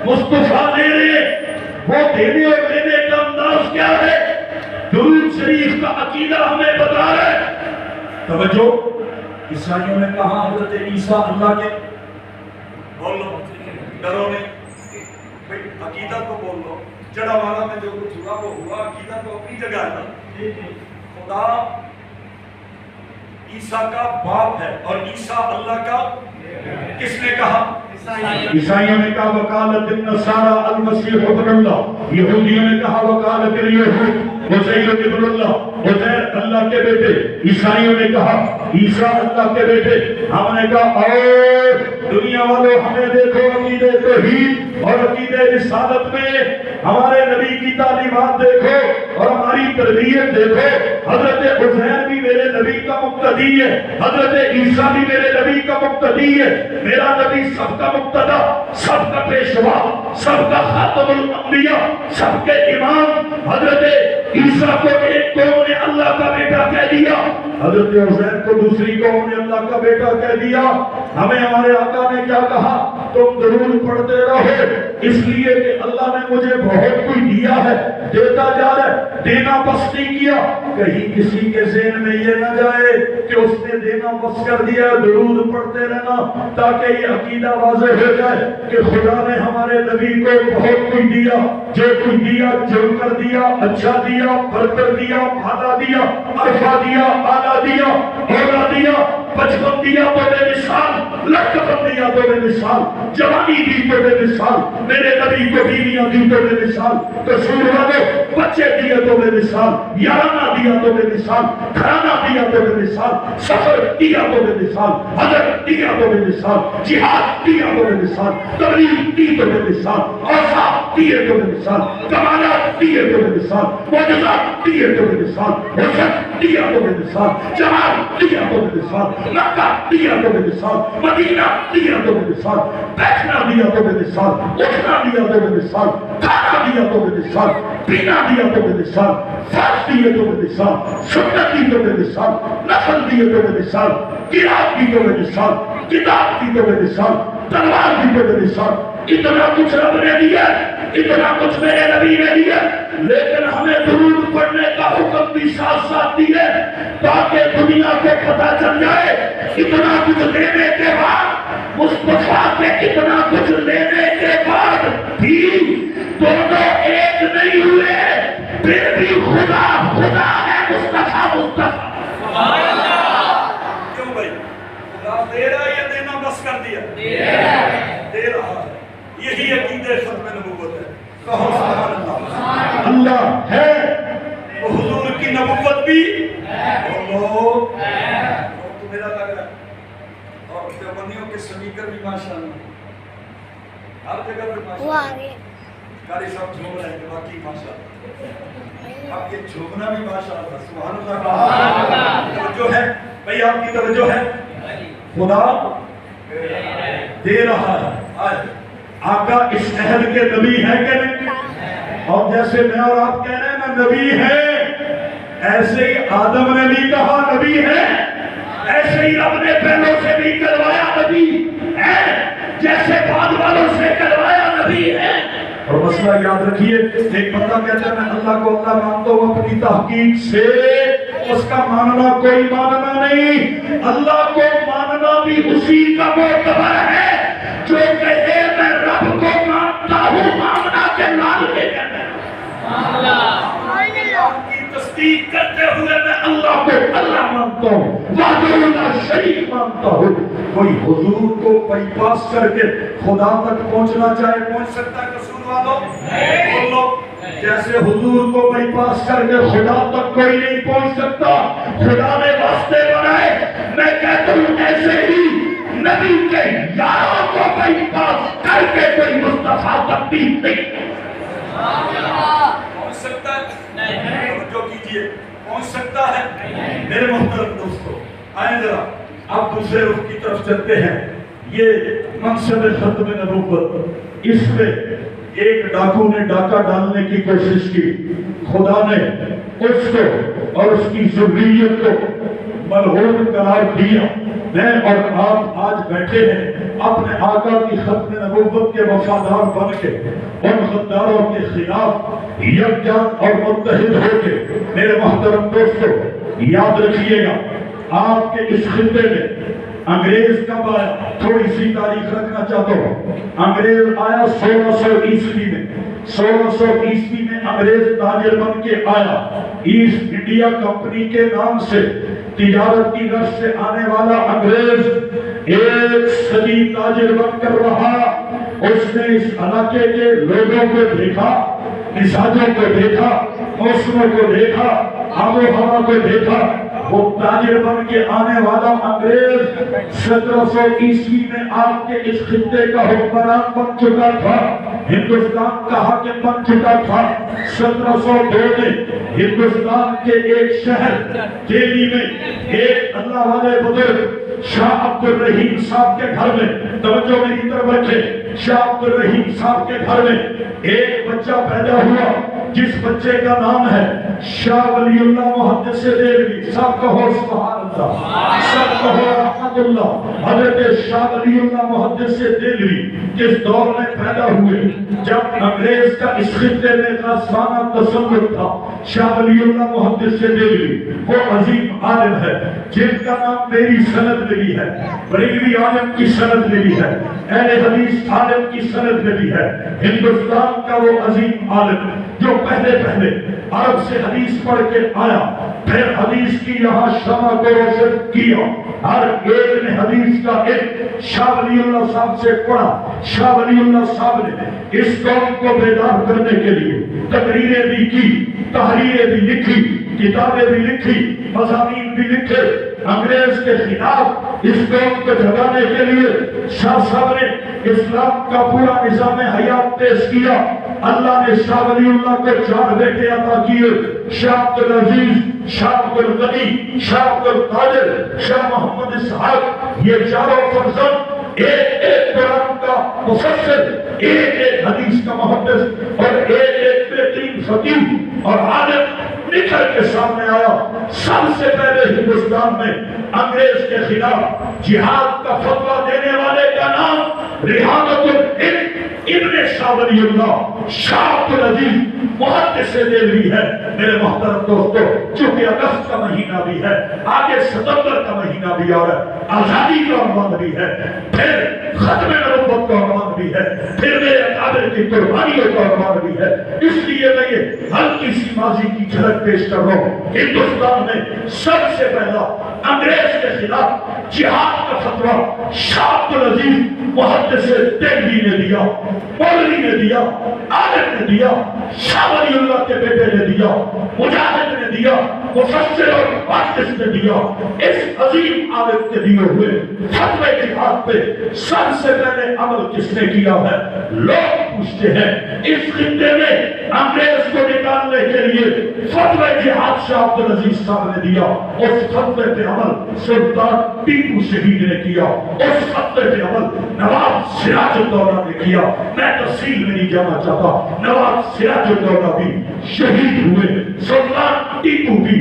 مصطفیٰ دے رہے ہیں۔ وہ دینے اور لینے کا انداز کیا ہے؟ درود شریف کا عقیدہ ہمیں بتا رہا ہے۔ توجہ، عیسائیوں نے کہا حضرت عیسیٰ اللہ کے، بولو ڈرو نہیں بھئی، عقیدہ تو بول لو، جڑا والا میں جو کچھ ہوا وہ ہوا، عقیدہ تو اپنی جگہ ہے۔ خدا عیسیٰ کا باپ ہے اور عیسیٰ اللہ کا، کس نے کہا؟ عیسائیوں نے کہا وقالت النصارى المسیح ابن اللہ، یہودیوں نے کہا وقالت الیہود عزیر ابن اللہ، عزیر اللہ کے بیٹے، عیسائیوں نے کہا عیسیٰ اللہ کے بیٹے۔ ہم نے کہا اور دنیا والوں ہمیں دیکھو عقیدہ توحید اور عقیدہ رسالت میں ہمارے نبی کی تعلیمات دیکھو اور ہماری تربیت دیکھو۔ حضرت عزیر بھی میرے نبی کا مقتدی ہے، حضرت عیسیٰ بھی میرے نبی کا مقتدی ہے۔ میرا نبی سب کا مقتدا، سب کا پیشوا، سب کا خاتم الانبیاء، سب کے امام۔ حضرت عیسیٰ کو ایک قوم نے اللہ کا بیٹا کہہ دیا، حضرت عزیر کو دوسری قوم نے اللہ کا بیٹا کہہ دیا۔ ہمیں ہمارے آقا نے کیا کہا؟ تم درود پڑھتے رہو، اس لیے کہ اللہ نے مجھے بہت کچھ دیا ہے، دیتا جا رہا ہے، دینا بس نہیں کیا۔ کہیں کسی کے ذہن میں یہ نہ جائے کہ اس نے دینا بس کر دیا، درود پڑھتے رہنا، تاکہ یہ عقیدہ واضح ہو جائے کہ خدا نے ہمارے نبی کو بہت کچھ دیا، جو کچھ دیا جو کر دیا، اچھا دیا، برکت دیا، بھالا دیا، عرفہ دیا، آلہ دیا، اولا دیا، بچپن دیا تو بے مثال، لڑکپن دیا تو بے مثال، جوانی دی تو بے مثال، میرے نبی کو بیویاں دی تو بے مثال، رسول والے بچے دیے تو بے مثال، یارانہ دیا تو بے مثال، گھرانہ دیا تو بے مثال، سفر دیا تو بے مثال، حضرت دیا تو بے مثال، جہاد دیا تو بے مثال، تبلیغ دی تو بے مثال، اوصاف دیے تو بے مثال، کمالات دیے تو بے مثال، معجزات دیے تو بے مثال، حسن دیا تو بے مثال، جمال دیا تو بے مثال، مکہ دیا تو بے مثال، مدینہ دیا تو بے مثال، بیٹھنا دیا تو بے مثال، اٹھنا دیا تو بے مثال، کھانا دیا تو بے مثال، پینا دیا تو بے مثال، فرض دیے تو بے مثال، سنت دی تو بے مثال، نفل دیے تو بے مثال، قرات دی تو بے مثال، کتاب دی تو بے مثال، تلوار دی تو بے مثال، اتنا کچھ رب نے دیا، اتنا کچھ میرے نبی نے دیا، لیکن ہمیں درود پڑھنے کا حکم بھی ساتھ ساتھ دیا تاکہ دنیا کو پتہ چل جائے اتنا کچھ لینے کے بعد، مصطفیٰ کے اتنا کچھ لینے کے بعد بھی دونوں ایک نہیں ہوئے، پھر بھی خدا خدا ہے، مصطفیٰ مصطفیٰ۔ کیوں بھائی خدا دے رہا ہے یا دینا بس کر دیا؟ دے رہا ہے، یہی عقیدہ ختم نبوت ہے۔ کہو سبحان اللہ۔ اللہ ہے، وہ حضور کی نبوت بھی تو میرا لگ رہا ہے، اور دیوبندیوں کے سپیکر بھی ماشاءاللہ ہر جگہ پہ ماشاءاللہ، قاری صاحب جھوم رہے ہیں، باقی ماشاءاللہ، اب یہ جھومنا بھی ماشاءاللہ، سبحان اللہ۔ توجہ ہے بھئی، آپ کی توجہ ہے، خدا دے رہا ہے۔ آقا اس اہل کے نبی ہے کہ نہیں؟ اور جیسے میں اور آپ کہہ رہے ہیں نا نبی ہے، ایسے ہی آدم نے بھی کہا نبی ہے، ایسے ہی رب نے پہلوں سے بھی کروایا نبی ہے، جیسے بعد والوں سے کروایا نبی ہے۔ اور مسئلہ یاد رکھیے، ایک بندہ کہتا ہے میں اللہ کو اللہ مانتا ہوں اپنی تحقیق سے، اس کا ماننا کوئی ماننا نہیں، اللہ کو ماننا بھی اسی کا معتبر ہے جو کہے میں رب کو مانتا ہوں، ماننا کے لال کے کہتے ہیں اللہ کی تصدیق کرتے ہوئے میں اللہ کو اللہ مانتا ہوں، وحدہ لا شریک مانتا ہوں۔ کوئی حضور کو بائی پاس کر کے خدا تک پہنچنا چاہے پہنچ سکتا ہے رسول والوں؟ بولو، جیسے حضور کو بائی پاس کر کے خدا تک کوئی نہیں پہنچ سکتا، خدا نے واسطے بنائے، میں کہتا ہوں ایسے ہی نبی کے یاروں کو بائی پاس کر کے کوئی مصطفیٰ تک بھی نہیں پہنچ سکتا ہے۔ توجہ کیجئے، پہنچ سکتا ہے؟ میرے محترم دوستو، آئیں ذرا اب دوسرے رخ کی طرف چلتے ہیں۔ یہ منصب ختم نبوت، اس میں ایک ڈاکو نے ڈاکہ ڈالنے کی کوشش کی، خدا نے اس کو اور اس کی ذریت کو ملعون قرار دیا۔ میں اور آپ آج بیٹھے ہیں اپنے آقا کی ختم نبوت کے وفادار بن کے، ان غداروں کے خلاف یکجان اور متحد ہو کے۔ میرے محترم دوستو یاد رکھیے گا، آپ کے اس خطے میں انگریز کب آیا؟ تھوڑی سی تاریخ رکھنا چاہتا ہوں۔ انگریز آیا 1600 عیسوی میں، 1600 عیسوی میں انگریز تاجر بن کے آیا۔ ایسٹ انڈیا کمپنی کے نام سے تجارت کی غرض سے آنے والا انگریز ایک صدی تاجر بن کر رہا۔ اس نے اس علاقے کے لوگوں کو دیکھا، مزاجوں کو دیکھا، موسموں کو دیکھا، آب و ہوا کو دیکھا۔ وہ تاجر بن کے آنے والا انگریز 1700 عیسوی میں آپ کے اس خطے کا حکمران بن چکا تھا، ہندوستان کا حاکم بن چکا تھا۔ 1702 میں ہندوستان کے ایک شہر دہلی میں ایک اللہ والے بزرگ شاہ عبد الرحیم صاحب کے گھر میں، توجہ میری طرف رکھے، شاہ عبد الرحیم صاحب کے گھر میں ایک بچہ پیدا ہوا جس بچے کا نام ہے شاہ ولی اللہ محدث دہلوی۔ سب کہو سبحان اللہ، سب کہو رحمت اللہ۔ حضرت شاہ ولی اللہ محدث دہلوی جس دور میں پیدا ہوئے جب انگریز کا اس خطے میں غصبانہ تسلط تھا، شاہ ولی اللہ محدث دہلوی وہ عظیم عالم ہے جن کا نام میری سند میں بھی ہے، بریلوی عالم کی سند میں بھی ہے، اہل حدیث عالم کی سند میں بھی ہے۔ ہندوستان کا وہ عظیم عالم جو پہلے پہلے عرب سے حدیث پڑھ کے آیا، پھر حدیث کی یہاں شمع کو روشن کیا، ہر ایک نے حدیث کا ایک شاہ ولی اللہ صاحب سے پڑھا۔ شاہ ولی اللہ صاحب نے اس قوم کو بیدار کرنے کے لیے تقریریں بھی کی، تحریریں بھی لکھی، کتابیں بھی لکھی، مضامین بھی لکھے۔ انگریز کے خلاف اس قوم کو جگانے کے لیے شاہ صاحب نے اسلام کا پورا نظام حیات پیش کیا۔ اللہ نے شاہ ولی اللہ کو 4 بیٹے عطا کیے، شاہ عبدالعزیز، شاہ عبدالغنی، شاہ عبدالقادر، شاہ محمد اسحاق۔ یہ چاروں فرزند ایک ایک قرآن کا مفسر، ایک ایک حدیث کا محدث اور ایک ایک بہترین فقیہ اور عالم نکل کے سامنے آیا۔ سب سے پہلے ہندوستان میں انگریز کے خلاف جہاد کا فتویٰ دینے والے کا نام ریحانت الہند ابن شاہ ولی اللہ شاہ عبدالعزیز محدث دہلوی ہے۔ میرے محترم دوستو، چونکہ اگست کا مہینہ بھی ہے، آگے ستمبر کا مہینہ بھی آ رہا ہے، آزادی کا عنوان بھی ہے، پھر ختم نبوت کا عنوان بھی ہے، پھر میرے اکابر کی قربانیوں کا عنوان بھی ہے۔ اس لیے میں یہ ہلکی سی ماضی کی جھلک پیش کر رہا ہوں۔ ہندوستان میں سب سے پہلا انگریز کے خلاف جہاد کا فتویٰ شاہ عبدالعزیز محدث دہلوی نے دیا، مولوی نے دیا، عالم نے دیا، شاہ ولی اللہ کے بیٹے نے دیا، مجاہد نے دیا، مفسر اور محدث نے دیا۔ اس عظیم عالم کے دیے ہوئے فتوے جہاد پہ سب سے پہلے عمل کس نے کیا ہے؟ لوگ پوچھتے ہیں اس خطے میں انگریز کو نکالنے کے لیے فتوے جہاد شاہ عبدالعزیز صاحب نے دیا۔ اس فتوے پہ عمل سلطان ٹیپو شہید نے کیا، اس فتوے پہ عمل نواب سراج الدولہ نے کیا۔ میں تفصیل میں نہیں جانا چاہتا، نواب سراج الدولہ بھی شہید ہوئے، سلطان ٹیپو بھی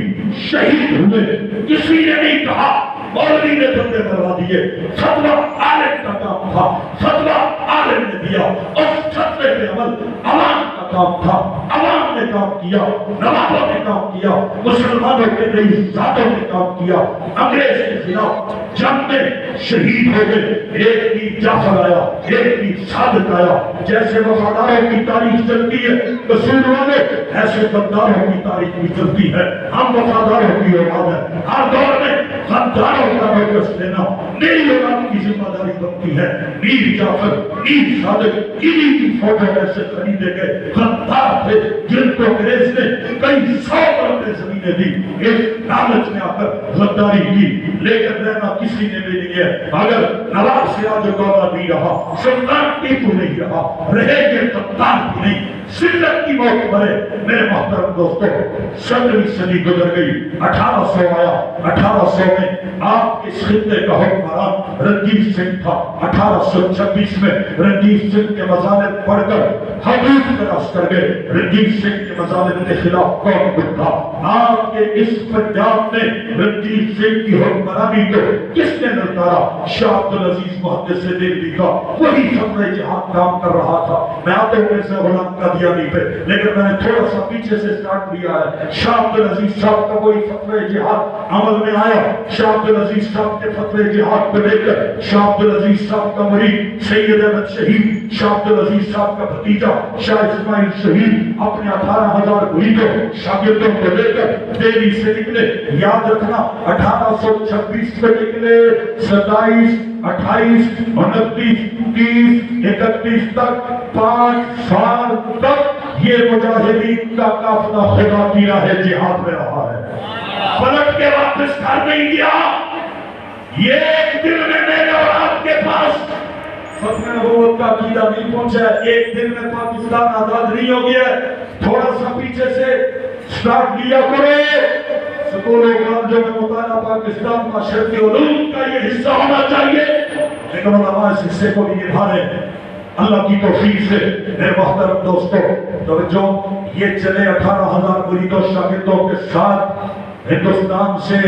شہید ہوئے۔ کسی نے نہیں کہا مولوی نے بندے کروا دیے، فتویٰ عالم کا کام تھا، فتویٰ عالم نے دیا۔ اس فتوے پہ عمل عوام کا کام تھا، عوام نے کام کیا، نوابوں نے کام کیا، مسلمانوں کے رئیس ذاتوں نے کام کیا۔ انگریز کے خلاف جنگ میں شہید ہو گئے، ایک میر جعفر آیا، ایک میر صادق آیا۔ جیسے وفاداروں کی تاریخ چلتی ہے رسول والے، ایسے غداروں کی تاریخ بھی چلتی ہے۔ ہم وفاداروں کی اولاد ہیں، ہر دور میں غداروں کا مرکز لینا میری اولاد کی ذمہ داری بنتی ہے۔ میر جعفر، میر صادق، انہی کی فوجوں ایسے خریدے گئے غدار تھے جن کو انگریز نے کئی 100 برابر زمینیں دی۔ اس لالچ میں آ کر غداری کی، لیکن رہنا کسی نے بھی نہیں ہے۔ اگر نواب سراج الدولہ نہیں رہا، سلطان ٹیپو نہیں رہا، رہے گے غدار بھی نہیں، ذلت کی موت مرے۔ میرے محترم دوستو، 17ویں صدی گزر گئی، 1800 آیا۔ 1800 میں آپ کے اس خطے کا حکمران رنجیت سنگھ تھا۔ 1826 میں رنجیت سنگھ کے مظالم پڑھ کر حدود تلاش کر گئے۔ رنجیت سنگھ کے مظالم کے خلاف کون اٹھا؟ آپ کے اس پنجاب میں رنجیت سنگھ کی حکمرانی کو کس نے للکارا؟ شاہ عبدالعزیز محدث دہلوی کا وہی فتوے جہاد کام کر رہا تھا۔ میں آتا ہوں مرزا غلام قادیانی پہ، لیکن میں نے تھوڑا سا پیچھے سے سٹارٹ کیا ہے۔ شاہ عبدالعزیز صاحب کا وہی فتوے جہاد عمل میں آیا۔ شاہ عبدالعزیز صاحب کے فتوے جہاد کو لے کر شاہ عبدالعزیز صاحب کا مرید سید احمد شہید، شاہ عبدالعزیز صاحب کا بھتیجا شاہ اسماعیل شہید اپنے 18,000 مریدوں شاگردوں کو لے کر دہلی سے نکلے۔ یاد رکھنا 1826 میں نکلے، 27 28 29 30 31 تک 5 سال تک یہ مجاہدین کا قافلہ خدا کی راہ جہاد میں رہا ہے۔ پلٹ کے واپس گھر نہیں گیا۔ یہ ایک دن میں میرے اور آپ کے پاس ختم نبوت کا عقیدہ نہیں پہنچا ہے، ایک دن میں پاکستان آزاد نہیں ہو گیا ہے۔ تھوڑا سا پیچھے سے سٹارٹ لیا کرے۔ سکولوں کالجوں میں مطالعہ پاکستان کا شرعی علوم کا یہ حصہ ہونا چاہیے، لیکن علماء اس حصے کو بھی نبھا رہے ہیں اللہ کی توفیق سے۔ میرے محترم دوستو، توجہ، یہ چلے 18,000 مریدوں شاگردوں کے ساتھ ہندوستان سے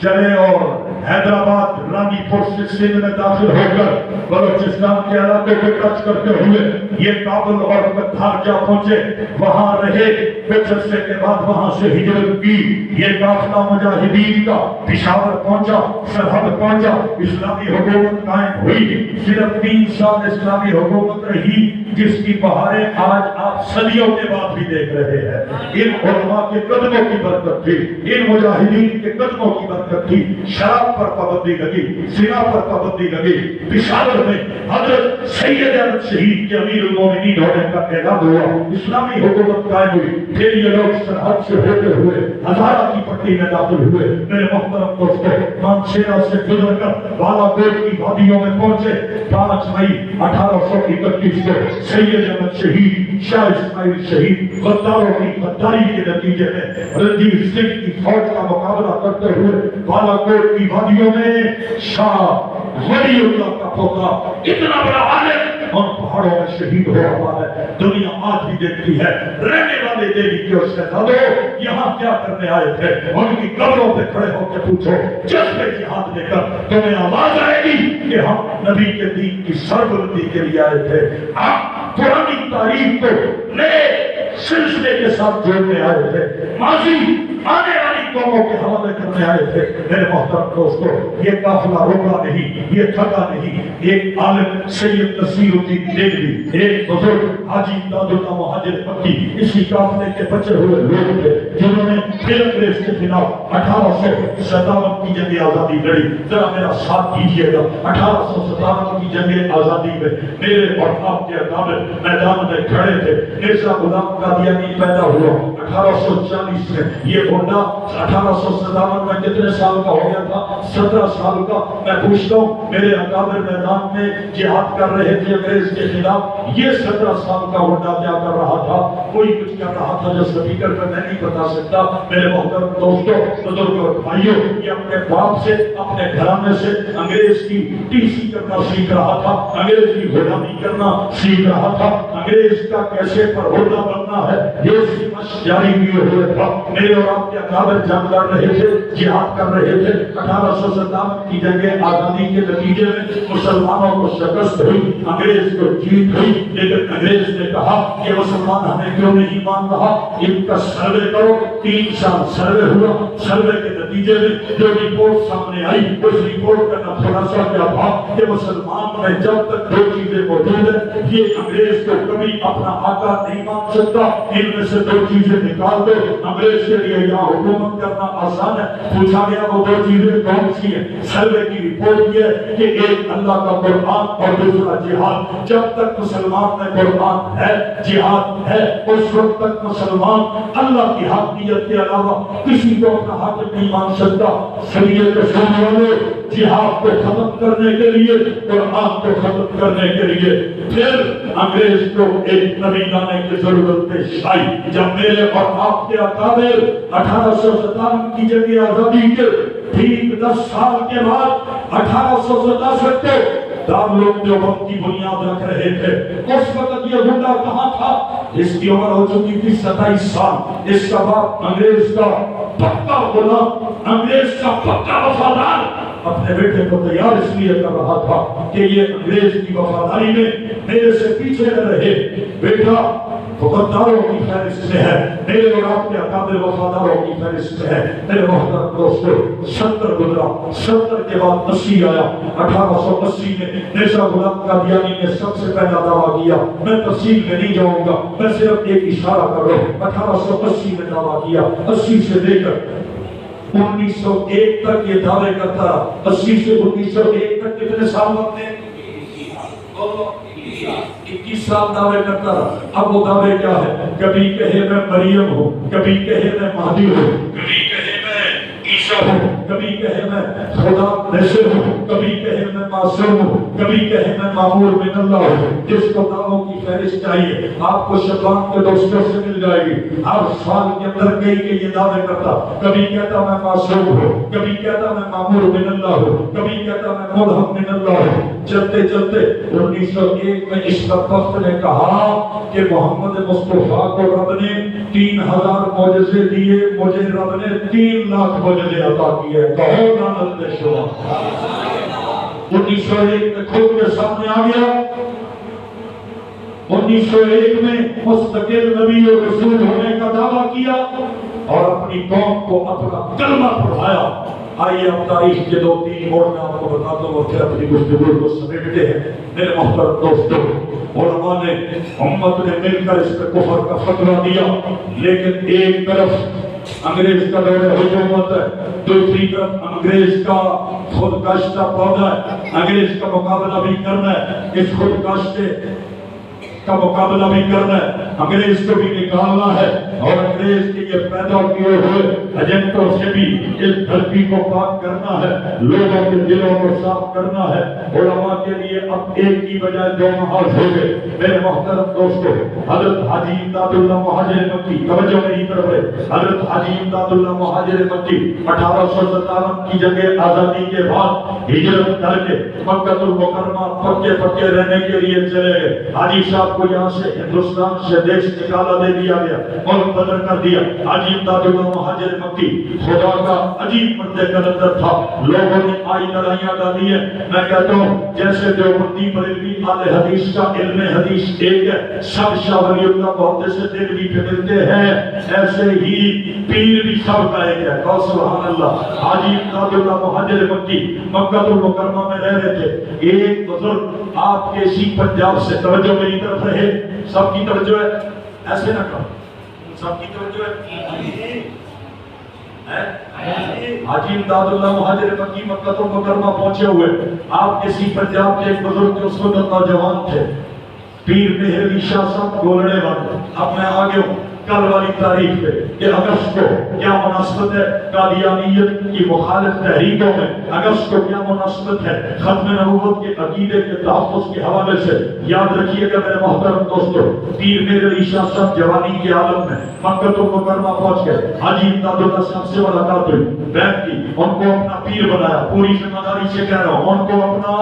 چلے اور حیدرآباد رانی پور سے سندھ میں داخل ہو کر بلوچستان کے علاقے کو ٹچ کرتے ہوئے یہ کابل اور قندھار جا پہنچے، وہاں رہے، کچھ عرصے کے بعد وہاں سے ہجرت کی۔ یہ قافلہ مجاہدین کا پشاور پہنچا، سرحد پہنچا، اسلامی حکومت قائم ہوئی۔ صرف 3 سال اسلامی حکومت رہی۔ جس کی بہاریں آج آپ صدیوں کے بعد بھی دیکھ رہے ہیں، ان علماء کے قدموں کی برکت تھی، ان مجاہدین کے قدموں کی برکت تھی۔ شراب پر پابندی لگی، زنا پر پابندی لگی، پشاور میں حضرت سید احمد شہید کے امیر المومنین ہونے کا اعلان ہوا، اسلامی حکومت قائم ہوئی۔ پھر یہ لوگ سرحد سے ہوتے ہوئے ہزارہ کی پٹی میں داخل ہوئے۔ میرے محترم دوستوں، مانسیرا سے گزر کر بالا کوٹ کی وادیوں میں پہنچے۔ 5 مئی 1831 کو سید احمد شہید، شاہ اسماعیل شہید غداروں کی غداری کے نتیجے میں رنجیت سنگھ کی فوج کا مقابلہ کرتے ہوئے بالا کوٹ کی وادیوں میں شاہ ولی اللہ کا پوتا اتنا بڑا عالم ان پہاڑوں میں شہید ہو رہا ہے۔ دنیا آج بھی دیکھتی ہے، رہنے والے دہلی کے اور شہزادوں یہاں کیا کرنے آئے تھے؟ ان کی قبروں پہ کھڑے ہو کے پوچھو، جذبے جہاد لے کر تمہیں آواز آئے گی کہ ہم نبی کے دین کی سربلندی کے لیے آئے تھے۔ آپ پرانی تاریخ کو نئے سلسلے کے ساتھ جوڑنے آئے تھے، ماضی آنے والی قوموں کے حوالے کرنے آئے تھے۔ میرے محترم دوستو، یہ قافلہ روکا نہیں، یہ تھکا نہیں۔ ایک عالم سید نصیر الدین دہلوی، ایک بزرگ حاجی داداللہ مہاجر مکی، اسی قافلے کے بچے ہوئے لوگ تھے جنہوں نے پھر انگریز کے خلاف 1857 کی جنگ آزادی لڑی۔ ذرا میرا ساتھ دیجیے گا، 1857 کی جنگ آزادی میں میرے اور آپ کے اکابر میدان میں کھڑے تھے۔ مرزا غلام قادیانی پیدا ہوا 1840 میں، یہ گنڈا 1857 میں کتنے سال کا ہو گیا تھا؟ 17 سال کا۔ میں پوچھتا ہوں، میرے اکابر میدان میں جہاد کر رہے تھے انگریز کے خلاف، یہ 17 سال کا گنڈا کیا کر رہا تھا؟ کوئی کچھ کر رہا تھا جو سپیکر پہ میں نہیں بتا سکتا۔ میرے محترم دوستوں، بزرگوں اور بھائیوں، یہ اپنے باپ سے، اپنے گھرانے سے انگریز کی ٹیسی کرنا سیکھ رہا تھا، انگریز کی غلامی کرنا سیکھ رہا تھا، انگریز کا کیسے پرہودا بننا ہے یہ اس کی مشق جاری کیے ہوئے تھا۔ میرے اور آپ کے اکابر جنگ لڑ رہے تھے، جہاد کر رہے تھے۔ 1857 کی جنگ آزادی کے نتیجے میں مسلمانوں کو شکست ہوئی، انگریز کو جیت ہوئی، لیکن انگریز نے کہا کہ مسلمان ہمیں کیوں نہیں مان رہا، ان کا سروے کرو۔ 3 سال سروے ہوا، سروے کے نتیجے میں جو رپورٹ سامنے آئی، اس رپورٹ کا نہ تھوڑا سا کیا تھا کہ مسلمان میں جب تک 2 چیزیں موجود ہیں، یہ انگریز کو کبھی اپنا آقا نہیں مان سکتا، ان میں سے 2 چیزیں نکال دو۔ انگریز کے لیے یہاں حکومت کرنا آسان ہے۔ پوچھا گیا وہ 2 چیزیں کون سی ہیں؟ سروے کی رپورٹ یہ ہے کہ ایک اللہ کا قرآن اور دوسرا جہاد۔ جب تک مسلمان میں قرآن ہے، جہاد ہے، اس وقت تک مسلمان اللہ کی حاکمیت کے علاوہ کسی کو اپنا حاکم نہیں مان سکتا۔ شریعت رسول والے جہاد کو ختم کرنے کے لیے، قرآن کو ختم کرنے کے لیے پھر انگریز کو ایک نبی لانے کی ضرورت پیش آئی۔ جب میرے اور آپ کے اکابر 1857 کی جنگ آزادی کے ٹھیک 10 سال کے بعد 1867 کو دارالعلوم دیوبند کی بنیاد رکھ رہے تھے، اس وقت یہ گنڈا کہاں تھا؟ اس کی عمر ہو چکی تھی 27 سال۔ اس کا باپ انگریز کا پکا غلام، انگریز کا پکا وفادار، اپنے بیٹے کو تیار اس لیے کر رہا تھا کہ یہ انگریز کی وفاداری میں میرے سے پیچھے نہ رہے۔ بیٹا وفاداروں کی فہرست میں ہے، میرے اور آپ کے اکابر وفاداروں کی فہرست میں ہے۔ میرے محترم دوستو، 70 گزرا، 70 کے بعد 80 آیا۔ 1880 میں مرزا غلام قادیانی نے سب سے پہلا دعویٰ کیا۔ میں تفصیل میں نہیں جاؤں گا، میں صرف ایک اشارہ کر رہا ہوں۔ 1880 میں دعویٰ کیا، 80 سے لے کر 1901 تک یہ دعوے کرتا رہا۔ 80 سے 1901 تک کتنے سال وقت ہیں؟ 21 سال دعوے کرتا رہا۔ اب وہ دعوے کیا ہے؟ کبھی کہے میں مریم ہوں، کبھی کہے میں مہدی ہوں، کبھی کہے میں عیسیٰ ہوں، کبھی کہے میں خدا نصر ہوں، کبھی کہے میں معصوم ہوں، کبھی کہے میں معمور من اللہ ہوں۔ جس کو دعووں کی فہرست چاہیے آپ کو شیطان کے دوستوں سے مل جائے گی۔ ہر سال کے اندر کئی کہ یہ دعوے کرتا، کبھی کہتا میں معصوم ہوں، کبھی کہتا میں معمور من اللہ ہوں، کبھی کہتا میں ملہم من اللہ ہوں۔ چلتے چلتے 1901 میں اس وقت نے کہا کہ محمد مصطفیٰ کو رب نے 3000 معجزے دیے، مجھے رب نے 3 لاکھ معجزے عطا کیے۔ کہو لعنت دے شما۔ 1901 میں خود کے سامنے آ گیا۔ 1901 میں مستقل نبی و رسول ہونے کا دعویٰ کیا اور اپنی قوم کو اپنا کلمہ پڑھایا۔ آئیے اب تاریخ کے 2-3 موڑ میں آپ کو بتاتا ہوں اور پھر اپنی گفتگو کو سمیٹتے ہیں۔ میرے محترم دوستوں، علماء نے امت نے مل کر اس پہ کفر کا فتویٰ دیا، لیکن ایک طرف انگریز کا دور حکومت ہے، دوسری طرف انگریز کا خود کاشتہ پودا ہے، انگریز کا مقابلہ بھی کرنا ہے، اس خود کاشتے کا مقابلہ بھی کرنا ہے، انگریز کو بھی نکالنا ہے، اور انگریز کے یہ پیدا کیے ہوئے ایجنٹوں سے بھی اس دھرتی کو پاک کرنا ہے، لوگوں کے دلوں کو صاف کرنا ہے۔ علماء کے لیے اب ایک کی بجائے 2 محاذ ہو گئے۔ میرے محترم دوستو، حضرت حاجی امداد اللہ مہاجر مکی، توجہ میری طرف ہے، حضرت حاجی امداد اللہ مہاجر مکی 1857 کی جنگ آزادی کے بعد ہجرت کر کے مکہ المکرمہ پکے رہنے کے لیے چلے گئے۔ حاجی صاحب کو یہاں سے ہندوستان سے دیش نکالا دے دیا گیا، ملک بدل کر دیا۔ حاجی امداد اللہ مہاجر مکی خدا کا عجیب پردے کا نظر تھا، لوگوں نے آئی لڑائیاں ڈالی ہیں۔ میں کہتا ہوں جیسے دیوبندی بریلوی اہل حدیث کا علم حدیث ایک ہے، سب شاہ ولی اللہ محدث دہلوی پہ ملتے ہیں، ایسے ہی پیر بھی سب کا ایک ہے۔ اور سبحان اللہ، حاجی امداد اللہ مہاجر مکی مکہ المکرمہ میں رہ رہے تھے۔ ایک بزرگ آپ کے اسی پنجاب سے، توجہ میری طرف رہے، سب کی توجہ ہے، ایسے نہ کرو، سب کی توجہ ہے۔ حاجی امداد اللہ مہاجر مکی مکہ المکرمہ پہنچے ہوئے، آپ کے اسی پنجاب کے ایک بزرگ جو اس وقت نوجوان تھے، پیر مہر علی شاہ صاحب گولڑے والے۔ اب میں آگے ہوں کل والی تاریخ پہ کہ اگست کو کیا مناسبت ہے قادیانیت کی مخالف تحریکوں میں، اگست کو کیا مناسبت ہے ختم نبوت کے عقیدے کے تحفظ کے حوالے سے۔ یاد رکھیے گا میرے محترم دوستو، پیر مہر علی شاہ صاحب جوانی کے عالم میں مکہ المکرمہ پہنچ گئے، حاجی امداد اللہ صاحب سے ملاقات ہوئی، بیعت کی، ان کو اپنا پیر بنایا، پوری ذمہ داری سے کہہ رہا ہوں، ان کو اپنا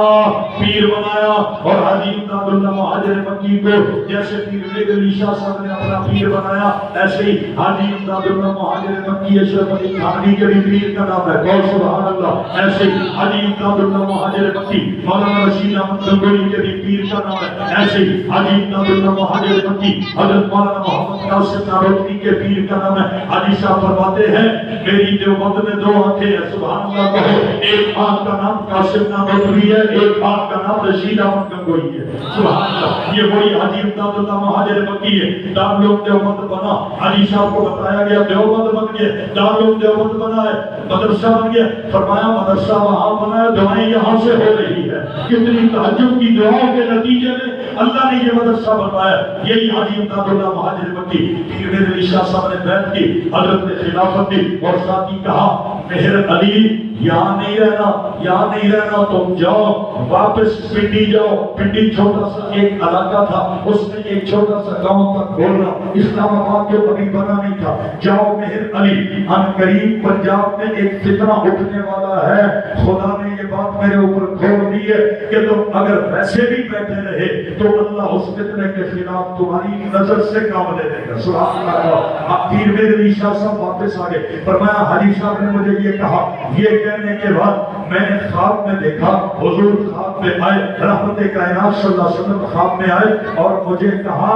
پیر بنایا، اور حاجی امداد اللہ مہاجر مکی کو جیسے پیر مہر علی شاہ صاحب نے اپنا پیر بنایا، ایسے ہی حاجی امداد اللہ مہاجر مکی اشرف علی تھانوی کے بھی پیر کا نام ہے، قول سبحان اللہ۔ ایسے ہی حاجی امداد اللہ مہاجر مکی مولانا رشید احمد گنگوئی کے بھی پیر کا نام ہے، ایسے ہی حاجی امداد اللہ مہاجر مکی حضرت مولانا محمد قاسم نانوتوی کے پیر کا نام ہے۔ حاجی صاحب فرماتے ہیں میری دیوبند میں 2 آنکھیں ہیں، سبحان اللہ کہو، ایک آنکھ کا نام قاسم نانوتوی ہے، ایک آنکھ کا نام رشید احمد گنگوئی ہے، سبحان اللہ۔ یہ وہی حاجی امداد اللہ مہاجر مکی ہے۔ دارالعلوم دیوبند بنا، حاجی صاحب کو بتایا گیا دیوبند بن گئے، دارالعلوم دیوبند بنا ہے، مدرسہ بن گیا، فرمایا مدرسہ وہاں بنا ہے، دعائیں یہاں سے ہو رہی ہے۔ کتنی تہجد کی دعاؤں کے نتیجے میں اللہ نے یہ مدرسہ بنوایا۔ یہی حاجی امداد اللہ مہاجر مکی پیر مہر علی شاہ صاحب نے بیعت کی، حضرت نے خلافت دی، اور ساتھ ہی کہا مہر علی یہاں نہیں رہنا، یہاں نہیں رہنا، تم جاؤ واپس پنڈی جاؤ۔ پنڈی چھوٹا سا ایک علاقہ تھا، اس میں ایک چھوٹا سا گاؤں تھا کھولنا، اسلام آباد کے ابھی بنا نہیں تھا۔ جاؤ مہر علی، ان قریب پنجاب میں ایک فتنہ اٹھنے والا ہے، خدا نے یہ بات میرے اوپر کھول دی ہے کہ تم اگر ویسے بھی بیٹھے رہے تو اللہ اس فتنے کے خلاف تمہاری نظر سے کام لے لے گا، سبحان اللہ۔ اب پیر مہر علی شاہ صاحب واپس آ گئے، فرمایا حاجی صاحب نے مجھے یہ کہا، یہ کہنے کے بعد میں نے خواب میں دیکھا حضور خواب میں آئے، رحمت کائنات صلی اللہ علیہ وسلم خواب میں آئے اور مجھے کہا،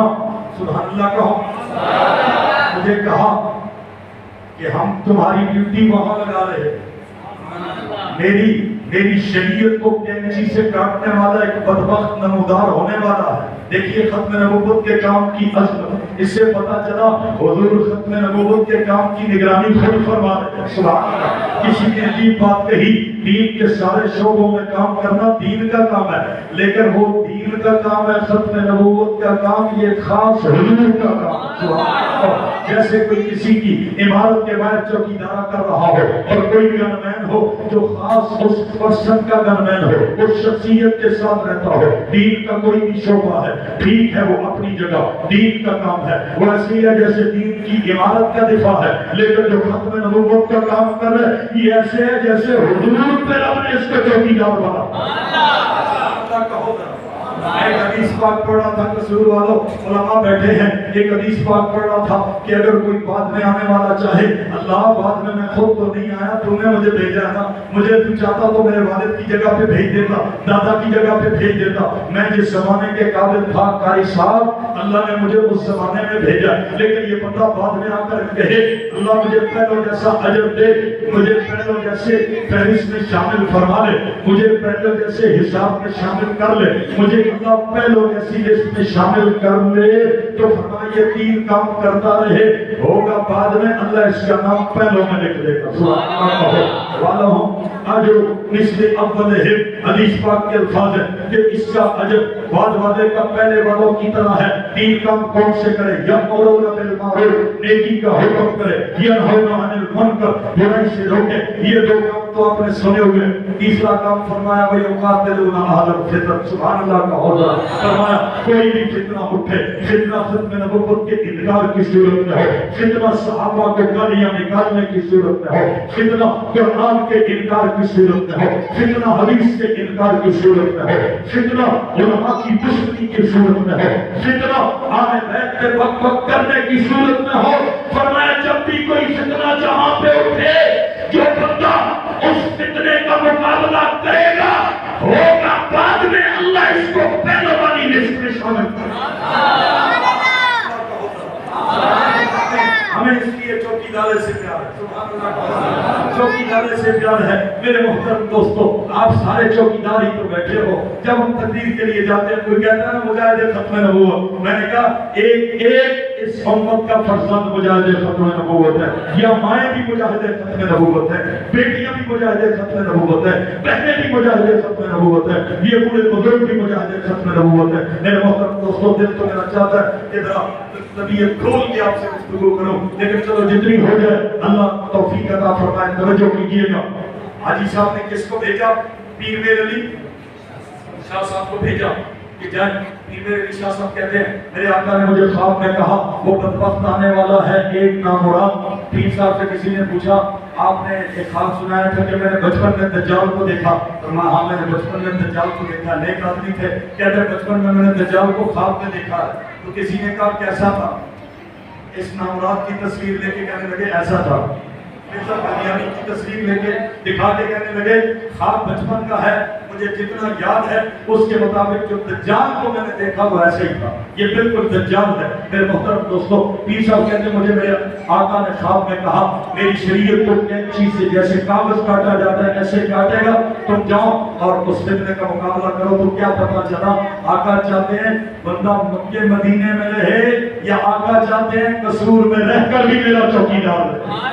سبحان اللہ کہو، مجھے کہا کہ ہم تمہاری ڈیوٹی وہاں لگا رہے ہیں، میری شریعت کو کینچی سے کاٹنے والا ایک بدبخت نمودار ہونے والا ہے۔ دیکھیے ختم نبوت کے کام کی عظمت، اس سے پتا چلا حضور ختم نبوت کے کام کی نگرانی خود فرما رہے ہیں، سبحان اللہ۔ کسی نے عجیب بات کہی، دین کے سارے شعبوں میں کام کرنا دین کا کام ہے، لیکن وہ دین کا کام ہے، ختم نبوت کا کام یہ خاص حضور کا کام ہے، سبحان اللہ۔ جیسے کوئی کسی کی عمارت کے باہر چوکیدارا کر رہا ہو اور کوئی گن مین ہو جو خاص اس پرسن کا گن مین ہو، اس شخصیت کے ساتھ رہتا ہو، دین کا کوئی بھی شعبہ ہے، ٹھیک ہے وہ اپنی جگہ دین کا کام ہے، وہ ایسی ہے جیسے دین کی عمارت کا دفاع ہے، لیکن جو ختم نبوت کا کام کر رہے ہیں یہ ایسے ہے جیسے حضور پہ رب نے اس کا چوکیدار بنا۔ اللہ کہو گا میں ایک حدیث پاک پڑھ رہا تھا، قصور والوں علماء بیٹھے ہیں، ایک حدیث پاک پڑھ رہا تھا کہ اگر کوئی بعد میں آنے والا چاہے، اللہ بعد میں خود تو نہیں آیا، تو نے مجھے بھیجا نا، مجھے تو چاہتا تو میرے والد کی جگہ پہ بھیج دیتا، دادا کی جگہ پہ بھیج دیتا، میں جس زمانے کے قابل تھا قاری صاحب، اللہ نے مجھے اس زمانے میں بھیجا، لیکن یہ بندہ بعد میں آ کر کہے اللہ مجھے پہلو جیسا اجر دے، مجھے پہلو جیسے فہرست میں شامل فرما لے، مجھے پہلو جیسے حساب میں شامل کر لے، مجھے اللہ پہلو جیسی لسٹ میں شامل کر لے، تو فرمایا یہ تین کام کرتا رہے، ہوگا بعد میں اللہ اس کا نام پہلو میں لکھ دے گا۔ سبحان اللہ والہم اجر مثل اولہم، حدیث پاک کے الفاظ ہیں کہ اس کا اجر بعد والے کا پہلے والوں کی طرح ہے۔ تین کام کون سے کرے؟ یأمرون بالمعروف، نیکی کا حکم کرے، ینہون عن المنکر، برائی سے روکے، یہ دو کام تو آپ نے سنے ہوئے۔ تیسرا کام فرمایا وَيُقَاتِلُونَ أَهْلَ الْفِتْنَةِ، سبحان اللہ کا حوضہ، فرمایا کوئی بھی فتنہ اٹھے، فتنہ ختم نبوت کے انکار کی صورت میں ہو، فتنہ صحابہ کو گالیاں نکالنے کی صورت میں ہو، فتنہ قرآن کے انکار کی صورت میں ہو، فتنہ حدیث کے انکار کی صورت میں ہو، فتنہ علماء کی دشمنی کی صورت میں ہو، فتنہ آنے بیت پہ بک بک کرنے کی صورت میں ہو، فرمایا جب بھی کوئی فتنہ جہاں پہ اٹھے، جو بندہ اس فتنے کا مقابلہ کرے گا، ہوگا بعد میں اللہ اس کو پہلو والی لسٹ میں شامل کرے گا۔ ہمیں اس لیے چوکیدارے سے پیار ہے، سبحان اللہ، چوکیدارے سے پیار ہے۔ میرے محترم دوستو، آپ سارے چوکیدار ہی تو بیٹھے ہو، جب ہم تقریر کے لیے جاتے ہیں کوئی کہتا ہے نا مجاہد ختم نبوت، میں نے کہا ایک اس امت کا فرزند مجاہد ختم نبوت ہے، یا مائیں بھی مجاہد ختم نبوت ہے، بیٹیاں بھی مجاہد ختم نبوت ہے، بہنیں بھی مجاہد ختم نبوت ہے، یہ بوڑھے بزرگ بھی مجاہد ختم نبوت ہے۔ میرے محترم دوستو، دل تو میرا چاہتا ہے کہ ذرا طبیعت کھول کے آپ سے گفتگو کروں، لیکن چلو جتنی ہو جائے اللہ توفیق عطا فرمائے۔ توجہ کیجیے گا، حاجی صاحب نے کس کو بھیجا؟ پیر میر علی شاہ صاحب کو بھیجا کہ جائیں۔ پیر میر علی شاہ صاحب کہتے ہیں میرے آقا نے مجھے خواب میں کہا وہ بدبخت آنے والا ہے ایک نامراد۔ پیر صاحب سے کسی نے پوچھا آپ نے ایک خواب سنایا تھا کہ میں نے بچپن میں دجال کو دیکھا، فرمایا ہاں میں نے بچپن میں دجال کو دیکھا، نیک آدمی تھے، کہتے ہیں بچپن میں نے دجال کو خواب میں دیکھا ہے۔ تو کسی نے کہا کیسا تھا؟ اس نامراد کی تصویر لے کے کہنے لگے ایسا تھا۔ مرزا قادیانی کی تصویر لے کے دکھا کے کہنے لگے خواب بچپن کا ہے، مجھے جتنا یاد ہے اس کے مطابق جو دجال کو میں نے دیکھا وہ ایسے ہی تھا، یہ بالکل دجال ہے۔ میرے محترم دوستو، پیر صاحب کہتے ہیں مجھے میرے آقا نے خواب میں کہا میری شریعت کو کینچی سے جیسے کاغذ کاٹا جاتا ہے ایسے کاٹے گا، تم جاؤ اور اس فتنے کا مقابلہ کرو۔ تو کیا پتہ چلا آقا چاہتے ہیں بندہ مکے مدینے میں رہے، یا آقا چاہتے ہیں قصور میں رہ کر بھی میرا چوکیدار رہے؟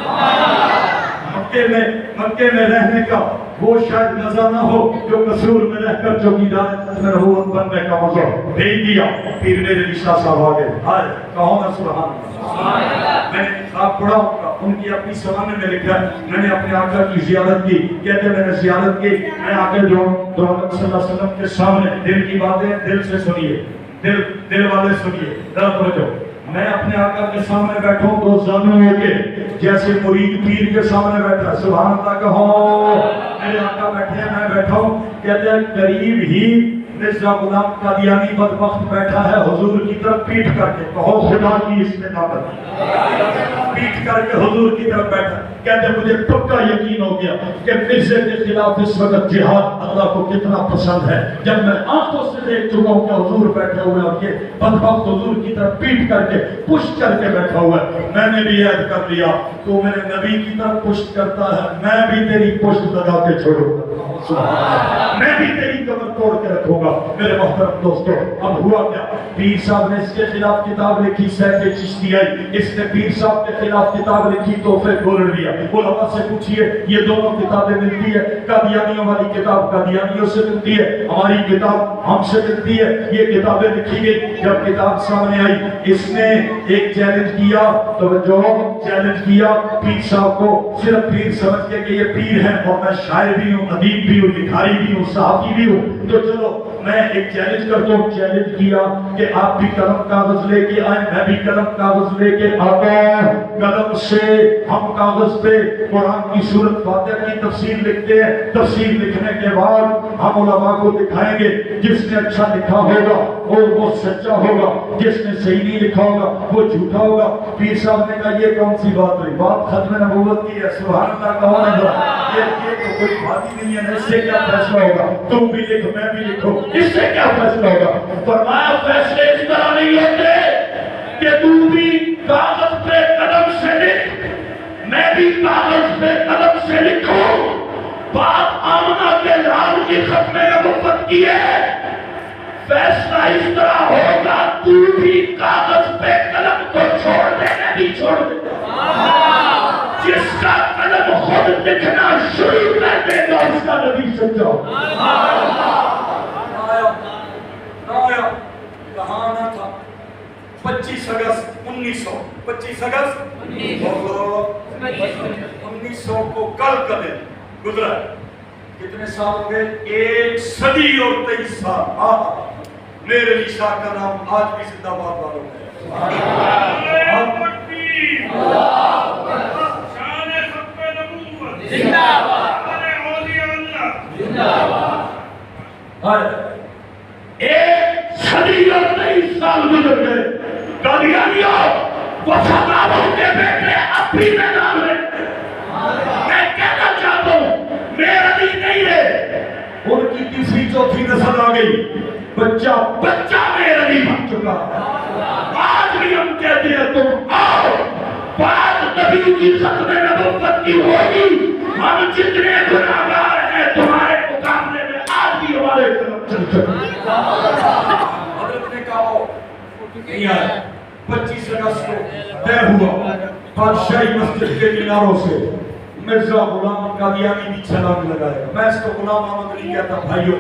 مکے میں رہنے کا وہ شاید مزہ نہ ہو جو قصور میں رہ کر چوکیدار ختم نبوت بننے کا مزہ بھیج دیا۔ پیر میرے شاہ صاحب آگے آئے، کہو نا سبحان اللہ۔ میں نے خواب پڑھا ان کی اپنی سوانے میں لکھا ہے میں نے اپنے آقا کی زیارت کی، کہتے میں نے زیارت کی، میں آگے جو محمد صلی اللہ علیہ وسلم کے سامنے دل کی باتیں دل سے سنیے، دل والے سنیے ذرا توجہ۔ میں اپنے آقا کے سامنے بیٹھا ہوں دو زانوں ہو کے، جیسے مرید پیر کے سامنے بیٹھا، سبحان اللہ کہو۔ میرے آقا بیٹھے ہیں میں بیٹھا ہوں، کہتے ہیں قریب ہی مرزا غلام قادیانی بدبخت بیٹھا ہے حضور کی طرف پیٹ کر کے، کہو خدا کی اس میں طاقت، پیٹ کر کے حضور کی طرف بیٹھا۔ کہتے ہیں مجھے پکا یقین ہو گیا کہ مرزے کے خلاف اس وقت جہاد اللہ کو کتنا پسند ہے، جب میں آنکھوں سے دیکھ چکا ہوں کہ حضور بیٹھے ہوئے اور یہ بدبخت حضور کی طرف پیٹ کر کے پشت کر کے بیٹھا ہوا ہے۔ میں نے بھی عہد کر لیا تو میرے نبی کی طرف پشت کرتا ہے میں بھی تیری پشت لگا کے چھوڑوں گا، میں بھی تیری کمر توڑ کے رکھوں گا۔ میرے محترم دوستو، اب ہوا کیا؟ پیر صاحب نے اس کے خلاف کتاب لکھی سیف چشتی آئی، اس نے پیر صاحب کے خلاف کتاب لکھی تحفے گولڑویہ۔ علماء سے پوچھئے یہ دونوں کتابیں ملتی ہے، قادیانیوں والی کتاب قادیانیوں سے ملتی ہے، ہماری کتاب ہم سے ملتی ہے، یہ کتابیں لکھی گئی۔ جب کتاب سامنے آئی اس نے ایک چیلنج کیا، توجہ چیلنج کیا پیر صاحب کو، صرف پیر سمجھ کے کہ یہ پیر ہے اور میں شاعر بھی ہوں، ادیب بھی ہوں، لکھاری بھی ہوں، صحافی بھی ہوں، تو چلو میں ایک چیلنج کرتا ہوں۔ چیلنج کیا کہ آپ بھی قلم کاغذ لے کے آئیں، میں بھی قلم کاغذ لے کے آتا ہوں، قلم سے ہم کاغذ پہ قرآن کی سورت فاتحہ کی تفسیر لکھتے ہیں، تفسیر لکھنے کے بعد ہم علماء کو دکھائیں گے جس نے اچھا لکھا ہوگا وہ سچا ہوگا، جس نے صحیح نہیں لکھا ہوگا وہ جھوٹا ہوگا۔ پیر صاحب نے کہا یہ کون سی بات ہوئی؟ بات ختم نبوت کی ہے، سبحان اللہ کہو نا ذرا۔ یہ تو کوئی بات ہی نہیں ہے، اس سے کیا فیصلہ ہوگا؟ تم بھی لکھو میں بھی لکھو، اس سے کیا فیصلہ ہوگا؟ فرمایا فیصلے اس طرح نہیں ہوتے کہ تو بھی کاغذ پہ قلم سے لکھ، میں بھی کاغذ پہ قلم سے لکھوں۔ بات آمنہ کے لال کی ختم نبوت کی ہے، فیصلہ اس طرح ہوگا تو بھی کاغذ پہ قلم کو چھوڑ دے، میں بھی چھوڑ دے۔ جس کا قلم خود لکھنا شروع کر دے گا اس کا نبی سچا ہوگا۔ آیا کہاں نہ تھا 25 اگست 1900 25 اگست 1900 کو کل کا دن گزرا۔ کتنے سال ہو گئے؟ 1 صدی اور 23 سال۔ میرے علی شاہ کا نام آج بھی زندہ باد والوں ہے۔ ایک صدی اور 23 سال گزر گئے۔ قادیانیوں وفاداروں کے بیٹے اب بھی میدان میں۔ میں کہنا چاہتا ہوں میرا علی نہیں ہے، ان کی تیسری چوتھی نسل آ گئی، بچہ میرا علی بن چکا۔ آج بھی ہم کہتے ہیں تم آؤ، بات نبی کی ختم نبوت کی ہوگی۔ ہم جتنے گناہگار ہیں تمہارے مقابلے میں آج بھی ہمارے طرف چل سکتے۔ حضرت نے کہا نہیں آئے۔ 25 اگست کو طے ہوا بادشاہی مسجد کے میناروں سے مرزا غلام قادیانی بھی چھلانگ لگائے۔ میں اس کو غلام احمد نہیں کہتا بھائیوں،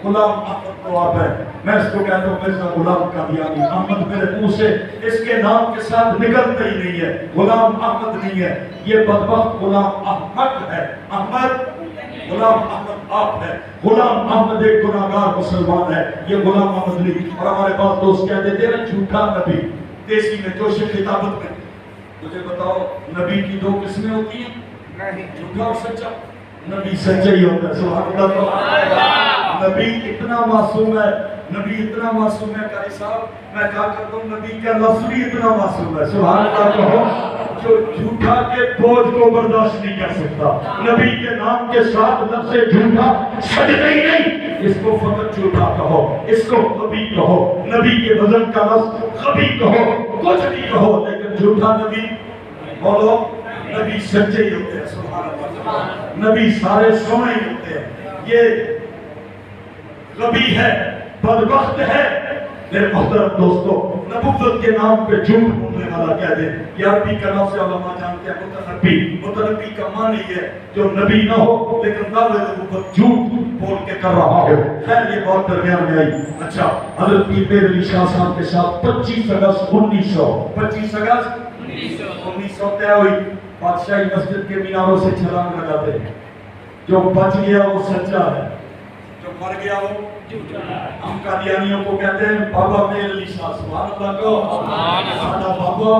غلام احمد تو آپ ہے، میں اس کو کہتا ہوں مرزا غلام قادیانی۔ احمد میرے منہ سے اس کے نام کے ساتھ نکلتا ہی نہیں ہے، غلام احمد نہیں ہے، یہ بدبخت غلام احمد ہے۔ احمد غلام احمد آپ ہے، غلام احمد ایک گناہگار مسلمان ہے، یہ غلام احمد نہیں۔ اور ہمارے پاس دوست کہہ دیتے ہیں جھوٹا نبی، دیسی میں جوش خطابت میں۔ مجھے بتاؤ نبی کی 2 قسمیں ہوتی ہیں، جھوٹا اور سچا۔ نبی سچا ہی ہوتا ہے، سبحان اللہ۔ نبی اتنا معصوم ہے، نبی اتنا معصوم ہے قاری صاحب، میں کہا کرتا ہوں نبی کا لفظ بھی اتنا معصوم ہے، سبحان اللہ کہو، جو جھوٹا کے بوجھ کو برداشت نہیں کر سکتا۔ نبی کے نام کے ساتھ لفظ جھوٹا سجدہ ہی نہیں، اس کو فقط جھوٹا کہو، اس کو غبی کہو، نبی کے وزن کا لفظ غبی کہو، کچھ بھی کہو، لیکن جھوٹا نبی بولو۔ نبی سچے ہی ہوتے ہیں، سبحان اللہ۔ نبی سارے سونے ہی ہوتے ہیں۔ یہ غبی ہے، بدبخت ہے۔ میرے محترم دوستو، نبوت کے نام پہ جھوٹ بولنے والا کہہ دے، یہ عربی کا لفظ علماء جانتے ہیں متنبی۔ متنبی کا معنی یہ ہے جو نبی نہ ہو لیکن دعوے نبوت جھوٹ بول کے کر رہا ہو۔ خیر یہ بات درمیان میں آئی۔ اچھا حضرت پیر میر علی شاہ صاحب کے ساتھ 25 اگست 1900 طے ہوئی، بادشاہی مسجد کے میناروں سے چھلانگ لگاتے ہیں۔ جو بچ گیا وہ سچا ہے، جو مر گیا وہ جھوٹا ہے۔ ہم قادیانیوں کو کہتے ہیں بابا میر علی شاہ، سبحان اللہ کو سادہ بابا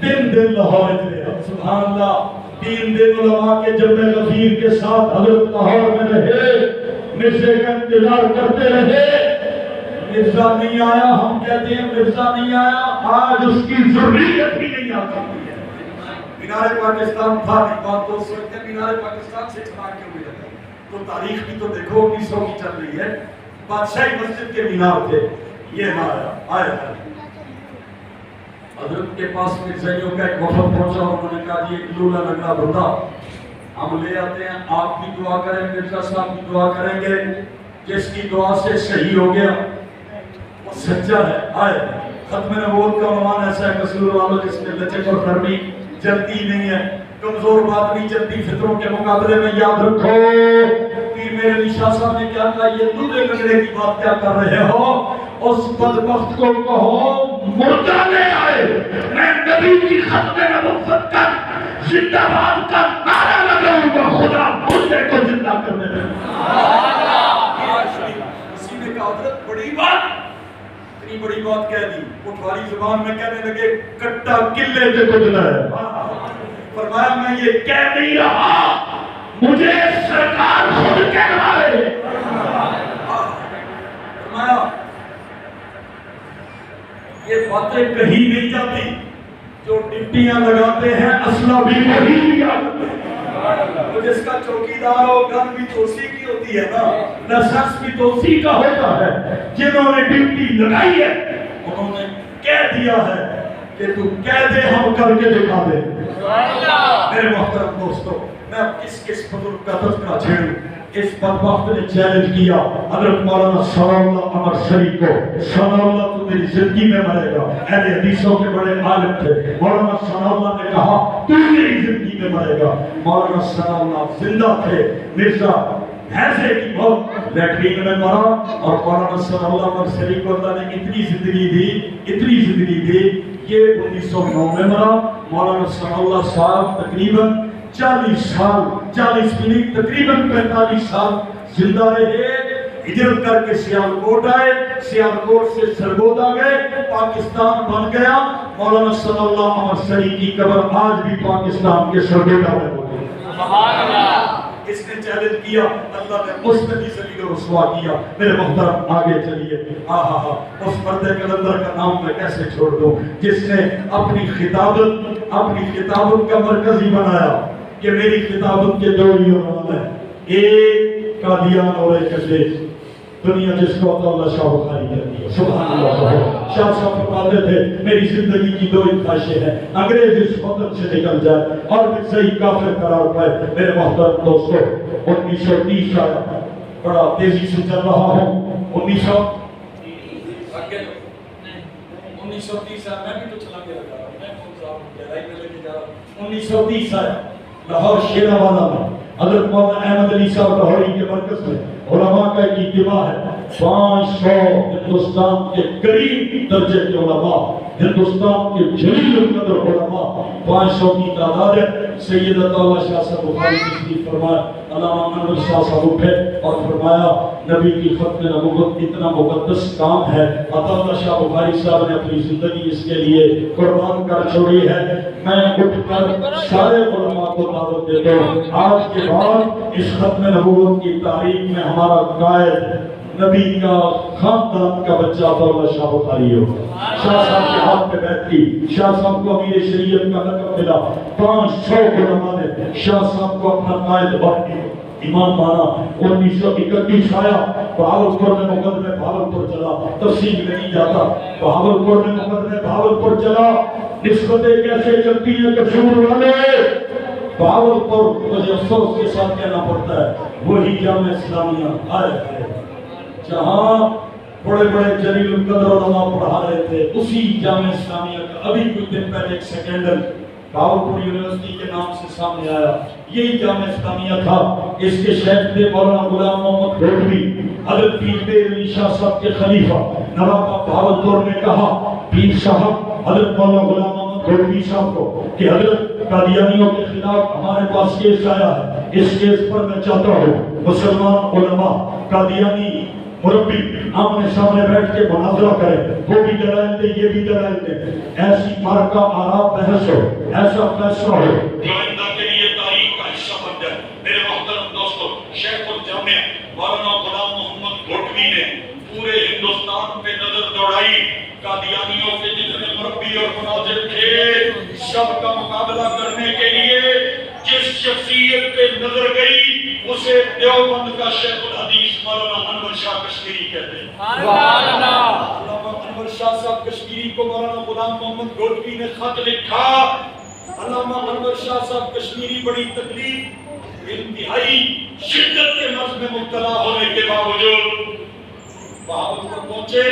3 دن لاہور رہے، سبحان اللہ۔ 3 دن علماء کے جمع غفیر کے ساتھ حضرت لاہور میں رہے، مرزے کا انتظار کرتے رہے۔ مرزا نہیں آیا، ہم کہتے ہیں مرزا نہیں آیا، آج اس کی ضروریت بھی نہیں آ سکتی ہے۔ مینار پاکستان تھا نہیں، بات تو سوچتے ہیں مینار پاکستان سے چھلانگ کیوں ہوئی ہے؟ تو تاریخ بھی تو دیکھو 1900 کی چل رہی ہے، بادشاہی مسجد کے مینار تھے، یہ آیا حضرت کے پاس مرزائیوں کا ایک وفد پہنچا، انہوں نے کہا جی ایک لولا لنگڑا بندہ ہم لے آتے ہیں، آپ بھی دعا کریں، مرزا صاحب بھی دعا کریں گے، جس کی دعا سے صحیح ہو گیا وہ سچا ہے۔ آئے ختم نبوت کا عنوان ایسا ہے قصور والو جس میں لچک اور نرمی جلدی نہیں ہے، کمزور بات نہیں چلتی فطروں کے مقابلے میں، یاد رکھو۔ پیر میرے علی شاہ صاحب نے کیا کہا، یہ لولے لنگڑے کی بات کیا کر رہے ہو؟ اس بدبخت کو کہو مردہ لے آئے، میں نبی کی ختم نبوت کا زندہ باد کا نعرہ لگاؤں گا، خدا مردے کو زندہ کرنے دے۔ کسی نے کہا حضرت بڑی بات، اتنی بڑی بات کہہ دی، پٹواری زبان میں کہنے لگے کٹا قلعے سے کچلا ہے۔ فرمایا میں یہ کہہ نہیں رہا، مجھے سرکار خود کہنا ہے. فرمایا یہ باتیں کہیں نہیں جاتی، جو ڈپٹیاں لگاتے ہیں اسلحہ بھی وہی لیا کرتے ہیں. تو جس کا چوکیدار ہو گن بھی تو اسی کی ہوتی ہے نا، لائسنس بھی تو اسی کا ہوتا ہے. جنہوں نے ڈپٹی لگائی ہے انہوں نے کہہ دیا ہے کہ تو کہہ دے ہم کر کے دکھا دے. میرے محترم دوستو، میں اب کس بزرگ کا تذکرہ چھیڑوں. اس بدبخت نے چیلنج کیا حضرت مولانا ثناء اللہ عمر شریف کو، ثناء اللہ تو میری زندگی میں مرے گا. اہل حدیثوں کے بڑے عالم تھے. مولانا ثناء اللہ نے کہا تو میری زندگی میں مرے گا. مولانا ثناء اللہ زندہ تھے. مرزا حیضے کی موت لیٹرین میں مرا، اور مولانا ثناء اللہ عمر شریف کو اللہ نے اتنی زندگی دی. یہ 1909 میں مرا. مولانا ثناء اللہ صاحب تقریباً 40 سال، 40 بھی تقریباً 45 سال زندہ رہے. ہجرت کر کے سیالکوٹ آئے، سیالکوٹ سے سرگودا گئے، پاکستان بن گیا. مولانا ثناء اللہ عمر شریف کی قبر آج بھی پاکستان کے سرگودا میں ہوتی ہے. سبحان اللہ. اس نے چیلنج کیا، اللہ نے اس نے بھی ذلیل و رسوا کیا. میرے محترم آگے چلیے. اس مرد کلندر کا نام میں کیسے چھوڑ دوں جس نے اپنی خطابت کا مرکزی بنایا کہ میری خطابت کے دو ہی عنوان ہیں، ایک قادیان اور ایک اجلیس. دنیا جس کو اللہ شاہ بخاری کہتی ہے. سبحان اللہ. شاہ صاحب فرماتے تھے میری زندگی کی دو ہی خواہشیں ہیں، انگریز اس وطن سے نکل جائے اور پھر صحیح کافر قرار پائے. میرے محترم دوستو، 1930 آیا، بڑا تیزی سے چل رہا ہوں. 1930 آیا، میں بھی تو چلا کے رکھا رہا ہوں، میں کون صاحب گہرائی میں لے کے جا رہا ہوں. 1930 آیا لاہور شیراوالا میں حضرت مولانا احمد علی صاحب لاہوری کے مرکز میں علماء کا ایک اجتماع ہے. 500 ہندوستان کے قریب درجے کے علماء، ہندوستان کے جلیل القدر علماء 500 کی تعداد ہے. سید عطا شاہ صاحب بخاری تشریف فرمایا. علامہ منور شاہ صاحب اٹھے اور فرمایا نبی کی ختم نبوت اتنا مقدس کام ہے، عطا شاہ بخاری صاحب نے اپنی زندگی اس کے لیے قربان کر چھوڑی ہے. میں اٹھ کر سارے علماء کو دعوت دیتا ہوں، آج کے بعد اس ختم نبوت کی تاریخ میں ہمارا قائد نبی کا خاندان کا بچہ عطا شاہ بخاری ہو. شاہ صاحب کے ہاتھ میں بیعت کی، شاہ صاحب کو امیر شریعت کا لقب ملا. 500 علماء نے شاہ صاحب کو اپنا قائد اور امام مانا. 1931 آیا، بہاولپور میں مقدمے بہاولپور چلا. تفصیل میں نہیں جاتا، بہاولپور میں مقدمے بہاولپور چلا. نسبتیں کیسے چلتی ہیں کشور والے؟ بہاولپور مجھے افسوس کے ساتھ کہنا پڑتا ہے وہی جامعہ اسلامیہ آئے جہاں بڑے بڑے جلیل القدر علماء پڑھا رہے تھے. اسی جامعہ اسلامیہ کا ابھی کچھ دن پہلے ایک سیکنڈل بہاولپور یونیورسٹی کے نام سے سامنے آیا. یہی جامعہ اسلامیہ تھا. اس کے شیخ تھے مولانا غلام محمد گولوی. حضرت پیر بیر علی شاہ صاحب کے خلیفہ نواب بہاولپور نے کہا پیر صاحب حضرت مولانا غلام محمد گولوی صاحب کو کہ حضرت قادیانیوں کے خلاف ہمارے پاس کیس آیا ہے، اس کیس پر میں چاہتا ہوں مسلمان علماء قادیانی مربی آمنے سامنے بیٹھ کے مناظرہ کریں، وہ بھی دلائل دیں یہ بھی دلائل دیں، ایسی مارکہ آراء بحث ہو، ایسا فیصلہ ہو جو آئندہ کے لیے تاریخ کا حصہ بن جائے. میرے محترم دوستو، شیخ الجامعہ مولانا غلام محمد گولوی نے پورے ہندوستان پہ نظر دوڑائی. قادیانیوں کے جتنے مربی اور مناظر تھے سب کا مقابلہ کرنے کے لیے جس شخصیت پہ نظر گئی اسے دیوبند کا شیخ الحدیث مولانا انور شاہ کشمیری کہتے ہیں. علامہ انور شاہ صاحب کشمیری کو مولانا غلام محمد گولوی نے خط لکھا. علامہ انور شاہ صاحب کشمیری بڑی تکلیف انتہائی شدت کے مرض میں مبتلا ہونے کے باوجود بہاولپور پہنچے.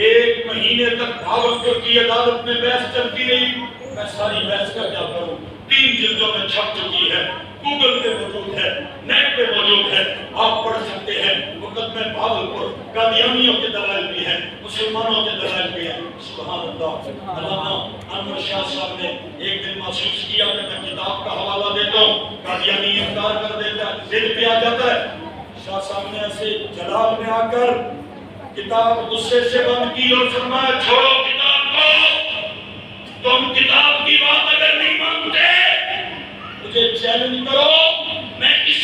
1 مہینے تک بہاولپور کی عدالت میں بحث چلتی رہی. میں ساری بحث کا کیا کروں، 3 جلدوں میں چھپ چکی ہے، گوگل پہ موجود ہے، نیٹ پہ موجود ہے، آپ پڑھ سکتے ہیں. مقدمے بہاولپور قادیانیوں کے دلائل بھی ہیں، مسلمانوں کے دلائل بھی ہیں. سبحان اللہ. علامہ انور شاہ صاحب نے ایک دن محسوس کیا کہ میں کتاب کا حوالہ دیتا ہوں، قادیانی انکار کر دیتا ہے، ضد پہ آ جاتا ہے. شاہ صاحب نے ایسے جلال میں آ کر کتاب غصے سے بند کی اور فرمایا چھوڑو کتاب کو، تم کتاب کی بات اگر نہیں مانتے مجھے چیلنج کرو، میں اس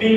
3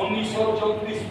1934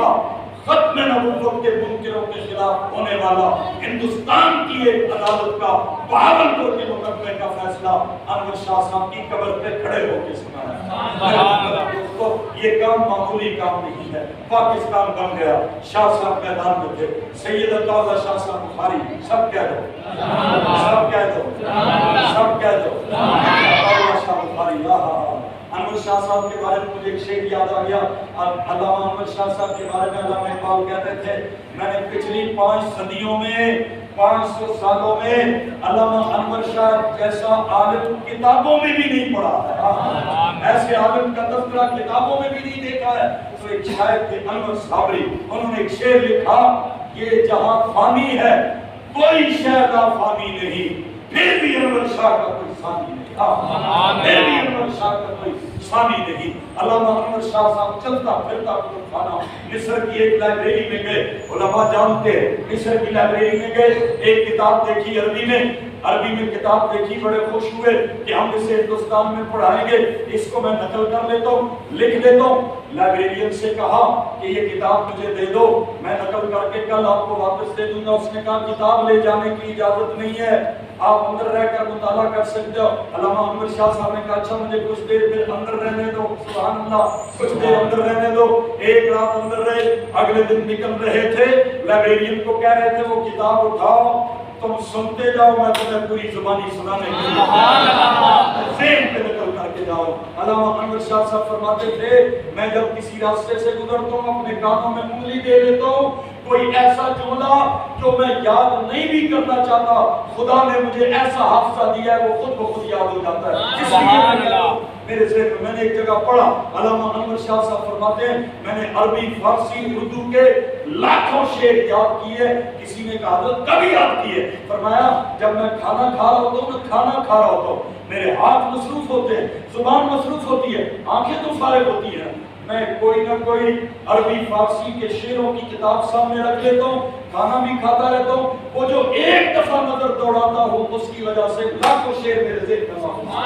تھا ختم نبوت کے منکروں کے خلاف ہونے والا ہندوستان کی ایک عدالت کا 52 کے مقدمے کا فیصلہ انور شاہ صاحب کی قبر پہ کھڑے ہو کے سنایا۔ دوستو یہ کام معمولی کام نہیں ہے، پاکستان بن گیا، شاہ صاحب میدان میں تھے، سید اللہ شاہ صاحب بخاری، سب کہہ دو سب کہہ دو سب کہہ دو اللہ شاہ بخاری۔ انور شاہ صاحب کے بارے میں مجھے ایک شعر یاد آ گیا، علامہ انور شاہ صاحب کے بارے میں علامہ اقبال کہتے تھے میں نے پچھلی 5 صدیوں میں 500 سالوں میں علامہ انور شاہ جیسا عالم کتابوں میں بھی نہیں پڑھا ہے، ایسے عالم کا تذکرہ کتابوں میں بھی نہیں دیکھا ہے۔ تو ایک شاعر تھے انور صابری، انہوں نے ایک شعر لکھا، یہ جہاں فانی ہے کوئی شے فانی نہیں، پھر بھی انور شاہ کا کوئی ثانی نہیں، پھر بھی انور شاہ کا کوئی ثانی نہیں۔ علامہ انور شاہ صاحب چلتا پھرتا کتب خانہ مصر کی ایک لائبریری میں گئے، علماء جانتے مصر کی لائبریری میں گئے، ایک کتاب دیکھی عربی میں کتاب دیکھی، بڑے خوش ہوئے کہ ہم اسے ہندوستان میں پڑھائیں گے، اس کو میں نقل کر لیتا ہوں، لکھ لیتا ہوں۔ لائبریرین سے کہا کہ یہ کتاب مجھے دے دو، میں نقل کر کے کل آپ کو واپس دے دوں گا۔ اس نے کہا کتاب لے جانے کی اجازت نہیں ہے، آپ اندر رہ کر مطالعہ کر سکتے ہو۔ علامہ انور شاہ صاحب نے کہا اچھا مجھے کچھ دیر پھر اندر رہنے دو، سبحان اللہ، کچھ دیر اندر رہنے دو۔ ایک رات اندر رہے، اگلے دن نکل رہے تھے، لائبریرین کو کہہ رہے تھے وہ کتاب اٹھاؤ، تم سنتے جاؤ، میں تمہیں پوری زبانی سنانے کی ذہن پہ نقل کر کے جاؤ۔ علامہ انور شاہ صاحب فرماتے تھے میں جب کسی راستے سے گزرتا ہوں اپنے کانوں میں انگلی دے لیتا ہوں، کوئی ایسا جملہ جو میں یاد نہیں بھی کرنا چاہتا خدا نے مجھے ایسا حافظہ دیا ہے وہ خود بخود یاد ہو جاتا ہے۔ اس لیے میرے ذہن میں نے ایک جگہ پڑھا، علامہ انور شاہ صاحب فرماتے ہیں میں نے عربی فارسی اردو کے لاکھوں شعر یاد کیے، کسی نے کہا حضرت کبھی یاد کیے؟ فرمایا جب میں کھانا کھا رہا ہوتا ہوں میرے ہاتھ مصروف ہوتے ہیں، زبان مصروف ہوتی ہے، آنکھیں تو فارغ ہوتی ہیں، میں کوئی نہ کوئی عربی فارسی کے شعروں کی کتاب سامنے رکھ لیتا ہوں، کھانا بھی کھاتا رہتا ہوں، وہ جو ایک دفعہ نظر دوڑاتا ہوں اس کی وجہ سے لاکھوں شعر میرے ذہن میں محفوظ ہیں۔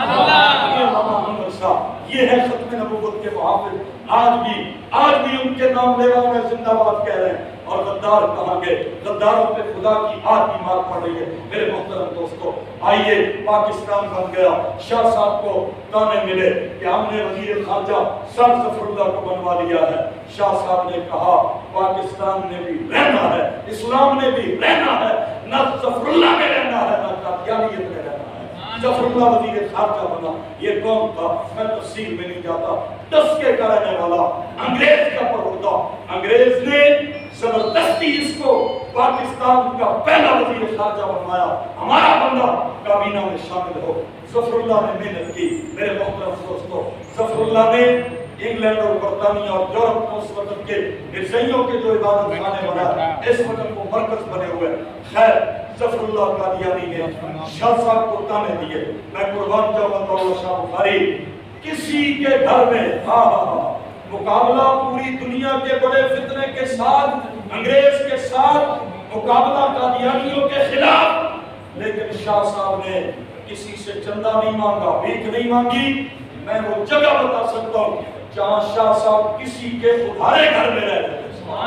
یہ علامہ انور شاہ، یہ ہے ختم نبوت کے محافظ، آج بھی ان کے نام لیوا میں زندہ باد کہہ رہے ہیں۔ اور غدار کہاں گئے؟ غداروں پہ خدا کی آج بھی مار پڑ رہی ہے۔ میرے محترم دوستو آئیے، پاکستان بن گیا، شاہ صاحب کو تانے ملے کہ ہم نے وزیر خارجہ سر ظفر اللہ کو بنوا لیا ہے۔ شاہ صاحب نے کہا پاکستان نے بھی رہنا ہے، اسلام نے بھی رہنا ہے، نہ ظفر اللہ میں رہنا ہے نہ قادیانیت میں رہنا ہے۔ ظفر اللہ وزیر خارجہ بنا، یہ کون تھا میں تفصیل میں نہیں جاتا، دسکے کا رہنے والا، انگریز کا پروردہ، انگریز نے زبردستی اس کو پاکستان کا پہلا وزیر خارجہ بنوایا، ہمارا بندہ کابینہ میں شامل ہو۔ ظفر اللہ نے محنت کی۔ میرے محترم دوستو ظفر اللہ نے انگلینڈ اور برطانیہ اور یورپ میں اس وقت کے عیسائیوں کے جو عبادت خانے بنایا، اس وقت وہ مرکز بنے ہوئے۔ خیر ظفر اللہ قادیانی نے شاہ صاحب کو تانے دیے، میں قربان جاؤں اللہ شاہ بخاری کسی کے گھر میں مقابلہ پوری دنیا کے بڑے فتنے کے ساتھ، انگریز کے ساتھ مقابلہ قادیانیوں کے خلاف، لیکن شاہ صاحب نے کسی سے چندہ نہیں مانگا، بھیک نہیں مانگی۔ میں وہ جگہ بتا سکتا ہوں جہاں شاہ صاحب کسی کے ادھارے گھر میں رہتے تھے،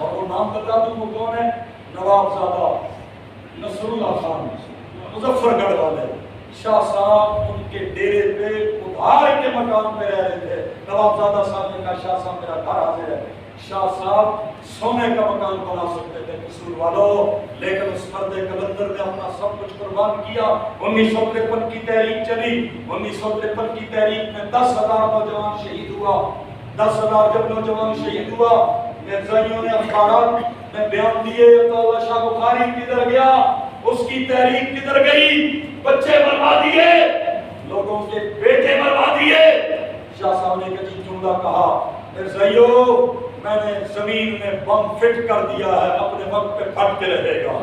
اور وہ نام بتا دوں وہ کون ہے؟ نوابزادہ نصر اللہ خان، مظفر گڑھ والے۔ شاہ صاحب ان کے ڈیرے پہ ادھار کے مکان پہ رہ رہے تھے۔ نوابزادہ صاحب نے کہا شاہ صاحب میرا گھر حاضر ہے۔ شاہ صاحب سونے کا مکان بنا سکتے تھے قصور والوں، لیکن اس مرد کلندر نے اپنا سب کچھ قربان کیا۔ 1953 کی تحریک چلی، 1953 کی تحریک میں 10,000 نوجوان شہید ہوا۔ 10,000 جب نوجوان شہید ہوا، مرزائیوں نے اخبارات میں بیان دیے تو اللہ شاہ بخاری کدھر گیا، اس کی تحریک کدھر گئی، بچے برباد دیے، لوگوں کے بیٹے برباد دیے۔ شاہ صاحب نے ایک عجیب جملہ کہا، مرزائیوں میں نے زمین میں بم فٹ کر دیا ہے، اپنے وقت پہ پھٹتے رہے گا،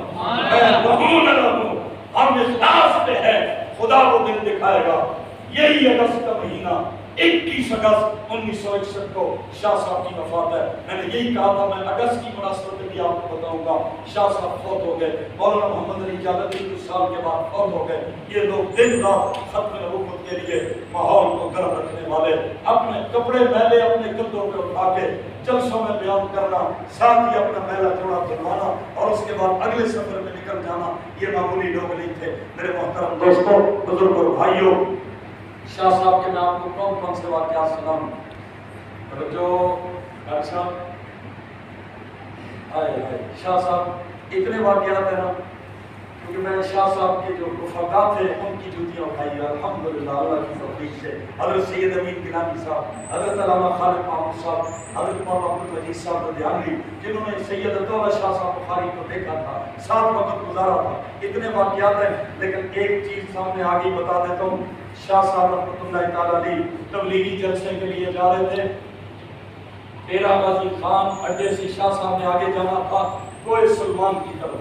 میں رہوں نہ رہوں، ہم اخلاص پہ ہیں، خدا وہ دن دکھائے گا۔ یہی اگست کا مہینہ 21 اگست 1961 کو شاہ صاحب کی وفات ہے۔ میں نے یہی کہا تھا میں اگست کی مناسبت بھی آپ کو بتاؤں گا۔ شاہ صاحب فوت ہو گئے، مولانا محمد علی جالندھی کچھ سال کے بعد فوت ہو گئے۔ یہ لوگ دن رات ختم نبوت کے لیے ماحول کو گرم رکھنے والے، اپنے کپڑے میلے اپنے کندھوں پہ اٹھا کے جلسوں میں بیان کرنا، ساتھ ہی اپنا پہلا جوڑا بنوانا اور اس کے بعد اگلے سفر میں نکل جانا، یہ معمولی لوگ نہیں تھے۔ میرے محترم دوستوں، بزرگ اور بھائیوں، شاہ صاحب کے نام کو کون کون سے واقعات سناؤں؟ جو اچھا شاہ صاحب اتنے واقعات ہیں نا، کیونکہ میں شاہ صاحب کے جو رفقا تھے ان کی جوتیاں اٹھائی ہے الحمدللہ اللہ کی توفیق سے۔ حضرت سید امین گیلانی صاحب، حضرت علامہ خالد محمود صاحب، حضرت مولانا عبد العزیز صاحب رضیانوی، جنہوں نے سید عطا شاہ صاحب بخاری کو دیکھا تھا، ساتھ وقت گزارا تھا، اتنے واقعات ہیں۔ لیکن ایک چیز سامنے آگے بتا دیتا ہوں، شاہ صاحب رحمۃ اللہ تعالیٰ علیہ تبلیغی جلسے کے لیے جا رہے تھے، ڈیرہ غازی خان اڈے سے شاہ صاحب نے آگے جانا تھا کوئے سلمان کی طرف۔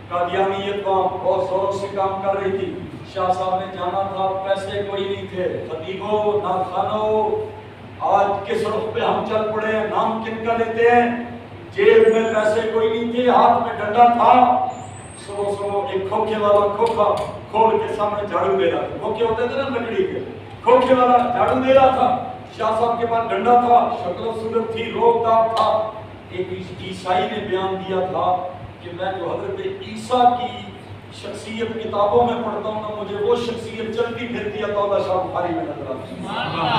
قادیانیت وہاں بہت زوروں سے کام کر رہی تھی، شاہ صاحب نے جانا تھا، پیسے کوئی نہیں تھے، خطیبوں ناخانوں آج کس رخ پہ ہم چل پڑے ہیں، نام کن کا لیتے ہیں، جیب میں پیسے کوئی نہیں تھے، ہاتھ میں ڈنڈا تھا۔ صبح صبح ایک کھوکھے والا کھوکھا کھول کے سامنے جھاڑو دے رہا تھا، کھوکھے ہوتے تھے نا لکڑی کے، کھوکھے والا جھاڑو دے رہا تھا، شاہ صاحب کے پاس ڈنڈا تھا، شکل و صورت تھی، روک ٹاپ تھا۔ ایک عیسائی نے بیان دیا تھا کہ میں جو حضرت عیسیٰ کی شخصیت کتابوں میں پڑھتا ہوں نا، مجھے وہ شخصیت چلتی پھرتی عطا شاہ بخاری میں نظر آتی ہے۔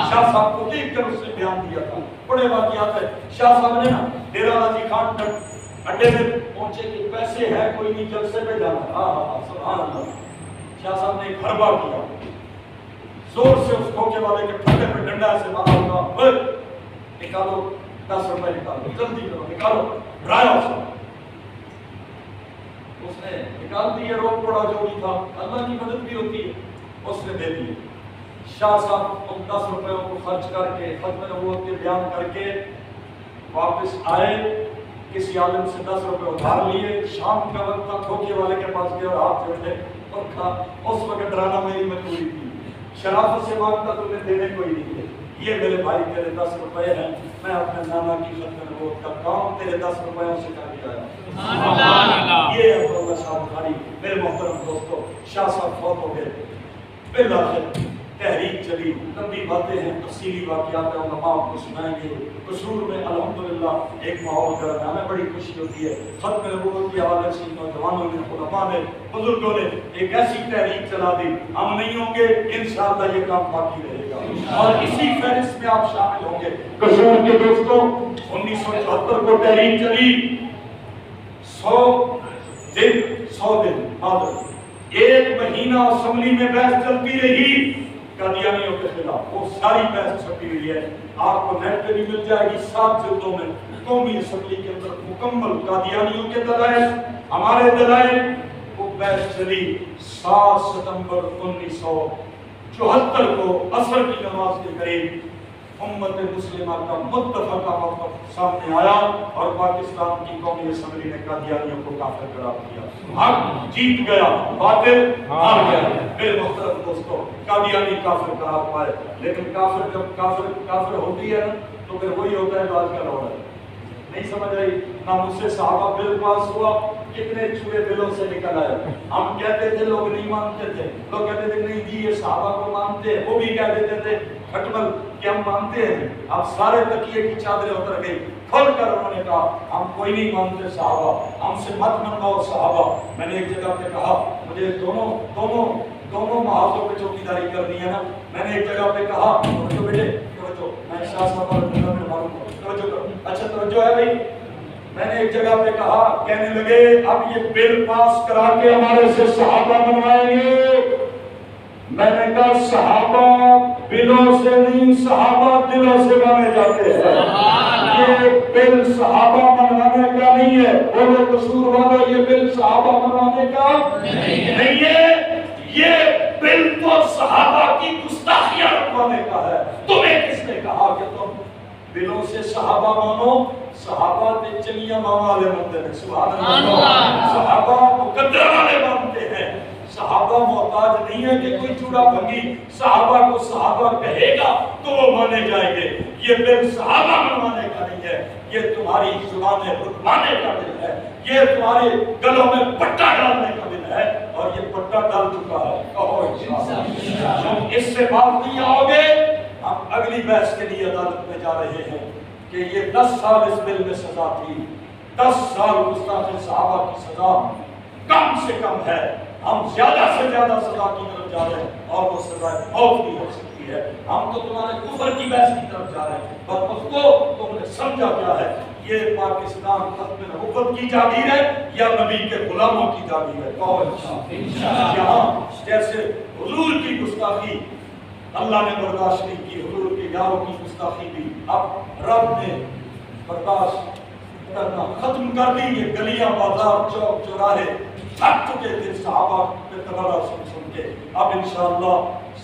شاہ صاحب کو دیکھ کر اس نے بیان دیا تھا، بڑے واقعات ہے۔ شاہ صاحب نے نا ڈیرہ غازی خان اڈے میں پہنچے کہ پیسے ہے کوئی نہیں، جلسے پہ جانا ہے، سبحان اللہ۔ شاہ صاحب نے ایک حربہ کیا، زور سے اس کھوکے والے کے پھٹے پہ ڈنڈا سے مارا ہوگا، نکالو 10 روپے نکالو، جلدی کرو نکالو، ڈرایا اس نے نکال دیے، روک پڑا جو بھی تھا، اللہ کی مدد بھی ہوتی ہے، اس نے دے دیے۔ شاہ صاحب ان 10 روپیوں کو خرچ کر کے ختم نبوت کے بیان کر کے واپس آئے، کسی عالم سے 10 روپے ادھار لیے، شام کا وقت تھا، کھوکے والے کے پاس گئے اور ہاتھ جوڑے اور کہا اس وقت ڈرانا میری مجبوری تھی، شرافت سے مانگتا تمہیں دینے کوئی نہیں تھے، یہ میرے بھائی تیرے 10 روپے ہیں، میں اپنے نانا کی ختم نبوت کا کام تیرے 10 روپیوں سے کر کے آیا۔ یہ ہے عطا شاہ بخاری۔ میرے محترم دوستو، شاہ صاحب فوت ہو گئے، بالآخر تحریک چلی، لمبی باتیں ہیں، تفصیلی واقعات ہیں، علماء کو سنائیں گے۔ قصور میں الحمدللہ ایک ماحول گرم ہے، ہمیں بڑی خوشی ہوتی ہے، ختم نبوت کے حوالے سے نوجوانوں نے، علماء نے، بزرگوں نے ایک ایسی تحریک چلا دی، ہم نہیں ہوں گے انشاءاللہ یہ کام باقی رہے گا اور اسی فہرست میں آپ شامل ہوں گے۔ قصور کے دوستوں، 1974 کو تحریک چلی، 100 دن بعد ایک مہینہ اسمبلی میں بحث چلتی رہی قادیانیوں کے خلاف، وہ ساری بحث چھپی ہوئی ہے، آپ کو نیٹ پہ بھی مل جائے گی، 7 جلدوں میں قومی اسمبلی کے اندر مکمل قادیانیوں کے دلائل، ہمارے دلائل، وہ بحث چلی۔ 7 ستمبر 1974 کو عصر کی نماز کے قریب امت مسلمہ کا متفقہ موقف سامنے آیا اور پاکستان کی قومی اسمبلی نے قادیانیوں کو کافر قرار دیا۔ حق جیت گیا، باطل ہار گیا۔ میرے محترم دوستو، قادیانی کافر قرار پائے، لیکن کافر جب کافر ہوتی ہے نا تو پھر وہی ہوتا ہے جو آج کل ہو رہا ہے۔ نہیں سمجھ آئی؟ نہ مجھ سے صحابہ بل پاس ہوا، کتنے چوہے بلوں سے نکل آئے۔ ہم کہتے تھے، لوگ نہیں مانتے تھے، لوگ کہتے تھے نہیں جی یہ صحابہ کو مانتے ہیں، وہ بھی کہہ دیتے تھے کھٹمل کہ ہم مانتے ہیں۔ اب سارے تکیے کی چادریں اتر گئی، کھول کر انہوں نے کہا ہم کوئی نہیں مانتے صحابہ، ہم سے مت منواؤ صحابہ۔ میں نے ایک جگہ پہ کہا مجھے دونوں محاذوں پہ چوکیداری کرنی ہے نا، میں نے ایک جگہ پہ کہا توجہ بیٹے توجہ، میں شاہ صاحب اور جگہ پہ معلوم ہوں توجہ کرو، اچھا توجہ ہے بھائی۔ میں نے ایک جگہ پہ کہا، کہنے لگے اب یہ بل پاس کرا کے ہمارے سے صحابہ منوائیں گے۔ میں نے کہا صحابہ بلوں سے نہیں، صحابہ دلوں سے مانے جاتے ہیں۔ یہ بل صحابہ منوانے کا نہیں ہے، بولو قصور والو، یہ بل صحابہ منوانے کا نہیں ہے، یہ بل تو صحابہ کی گستاخیاں رکھوانے کا ہے۔ تمہیں کس نے کہا کہ تم بلوں سے صحابہ مانو؟ صحابہ تے چنیاں ماما والے مانتے ہیں، سبحان اللہ۔ صحابہ مقدرہ والے مانتے ہیں، صحابہ محتاج نہیں ہے کہ کوئی چوڑا بھنگی صحابہ کو صحابہ کہے گا تو وہ مانے جائیں گے۔ یہ بل صحابہ منوانے کا نہیں ہے، یہ تمہاری زبانیں رکوانے کا بل ہے، یہ تمہارے گلوں میں پٹا ڈالنے کا بل ہے، اور یہ پٹا ڈال چکا ہے۔ کہو انشاءاللہ۔ تم اس سے باز نہیں آؤ گے، ہم اگلی بحث کے لیے عدالت میں جا رہے ہیں۔ کہ یہ 10 سال اس بل میں سزا تھی، 10 سال گستاخ صحابہ کی سزا کم سے کم ہے، ہم زیادہ سے زیادہ سزا کی طرف جا رہے ہیں اور وہ سزا موت بھی ہو سکتی ہے۔ ہم تو تمہارے کفر کی بحث کی طرف جا رہے ہیں، بدبختو تم نے سمجھا کیا ہے؟ یہ پاکستان ختم نبوت کی جاگیر ہے یا نبی کے غلاموں کی جاگیر ہے؟ یہاں جیسے حضور کی گستاخی اللہ نے برداشت نہیں کی، حضور کے یاروں کی گستاخی بھی اب رب نے برداشت کرنا ختم کر دی۔ یہ گلیاں بازار چوک چوراہے تھک چکے تھے صحابہ پہ تبرہ سن کے، اب انشاءاللہ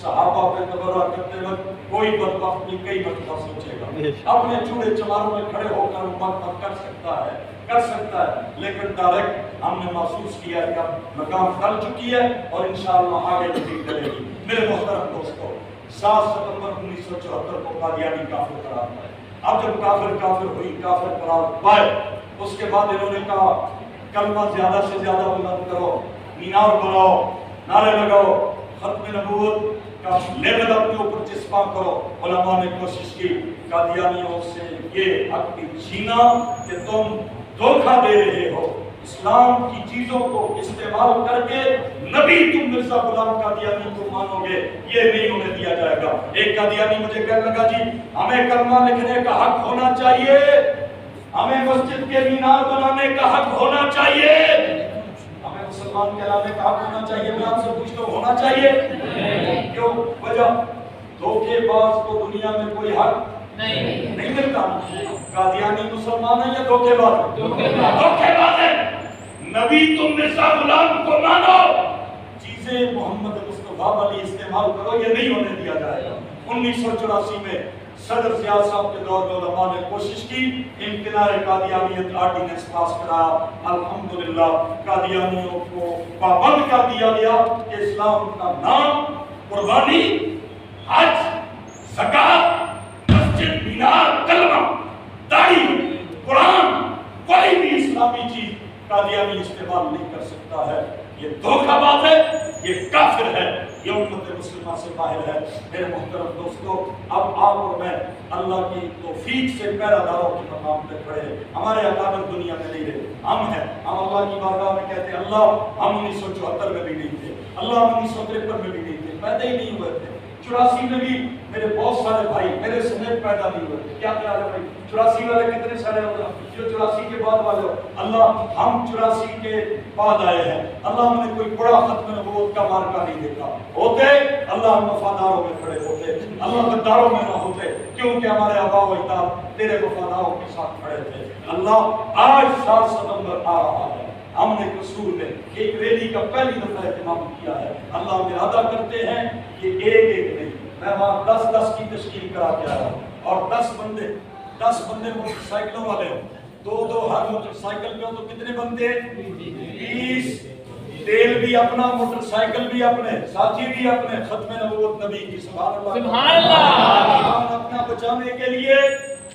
صحابہ پہ تبرہ کرتے وقت کوئی بدبخت نہیں کئی مرتبہ سوچے گا، اپنے چوڑے چماروں میں کھڑے ہو کر امت کر سکتا ہے، لیکن ڈائریکٹ ہم نے محسوس کیا ہے کہ اب مقام ڈل چکی ہے اور انشاءاللہ آگے بھی کرے گی۔ میرے محترم دوستو، 7 ستمبر 1974 کو قادیانی کافر قرار پائے۔ اب جب کافر ہوئی، کافر قرار پائے، اس کے بعد انہوں نے کہا کلمہ زیادہ سے زیادہ بلند کرو، مینار بناؤ، نعرے لگاؤ، ختم نبوت کا لیبل اپنے اوپر چسپاں کرو۔ علماء نے کوشش کی قادیانیوں سے یہ حق بھی چھینا کہ تم دھوکہ دے رہے ہو، اسلام کی چیزوں کو استعمال کر کے نبی تم مرزا غلام قادیانی کو مانو گے، یہ نہیں ہونے دیا جائے گا۔ ایک قادیانی مجھے کہنے لگا جی ہمیں کلمہ لکھنے کا حق ہونا چاہیے، ہمیں مسجد کے مینار بنانے کا حق ہونا چاہیے، ہمیں مسلمان کہلانے کا حق ہونا چاہیے۔ میں آپ سے پوچھتا ہوں ہونا چاہیے؟ کیوں؟ وجہ دھوکے باز کو دنیا میں کوئی حق نہیں ملتا۔ قادیانی مسلمان ہے یا دھوکے باز ہے؟ دھوکے باز ہے۔ نبی تم مرزا غلام کو مانو، چیزیں محمد مصطفیٰ والی استعمال کرو، یہ نہیں ہونے دیا جائے گا۔ 1984 میں صدر ضیاء صاحب کے دور میں علماء نے کوشش کی، امتناع قادیانیت آرڈیننس پاس کرایا، الحمدللہ قادیانیوں کو پابند کر دیا گیا کہ اسلام کا نام، قربانی، حج، زکات، مسجد، مینار، کلمہ، داڑھی، قرآن، کوئی بھی اسلامی چیز قادیانی استعمال نہیں کر سکتا ہے۔ یہ دھوکہ باز ہے، یہ کافر ہے، یہ امت مسلمہ سے باہر ہے۔ میرے محترم دوستو، اب آپ اور میں اللہ کی توفیق سے پہرہ داروں کے مقام پہ کھڑے ہیں۔ ہمارے اکابر دنیا میں نہیں رہے، ہم ہیں۔ ہم اللہ کی بارگاہ میں کہتے ہیں اللہ ہم 1974 میں بھی نہیں تھے، اللہ ہم 1953 میں بھی نہیں تھے، پیدا ہی نہیں ہوئے تھے۔ 84 میں بھی میرے بہت سارے بھائی میرے سمیت پیدا نہیں ہوئے تھے۔ کیا خیال ہے بھائی 84 والے کتنے سارے ہوگا جو 84 کے بعد والے ہو؟ اللہ ہم 84 کے بعد آئے ہیں، اللہ ہم نے کوئی بڑا ختم نبوت کا مارکا نہیں دیکھا ہوتے، اللہ ہم وفاداروں میں کھڑے ہوتے، اللہ غداروں میں نہ ہوتے، کیونکہ ہمارے آبا و اجداد تیرے وفاداروں کے ساتھ کھڑے تھے۔ اللہ آج 7 ستمبر آ رہا ہے، ہم نے قصور میں ایک ریلی کا پہلی دفعہ اہتمام کیا ہے۔ اللہ ہم ارادہ کرتے ہیں کہ ایک نہیں، میں وہاں 10 کی تشکیل کرا کے آیا ہوں اور 10 بندے موٹر سائیکلوں والے ہوں، 2 ہر موٹر سائیکل پہ ہوں تو کتنے بندے؟ 20، تیل بھی اپنا، موٹر سائیکل بھی اپنے، ساتھی بھی اپنے، ختم نبوت نبی کی سبحان اللہ سبحان اللہ۔ اپنا بچانے کے لیے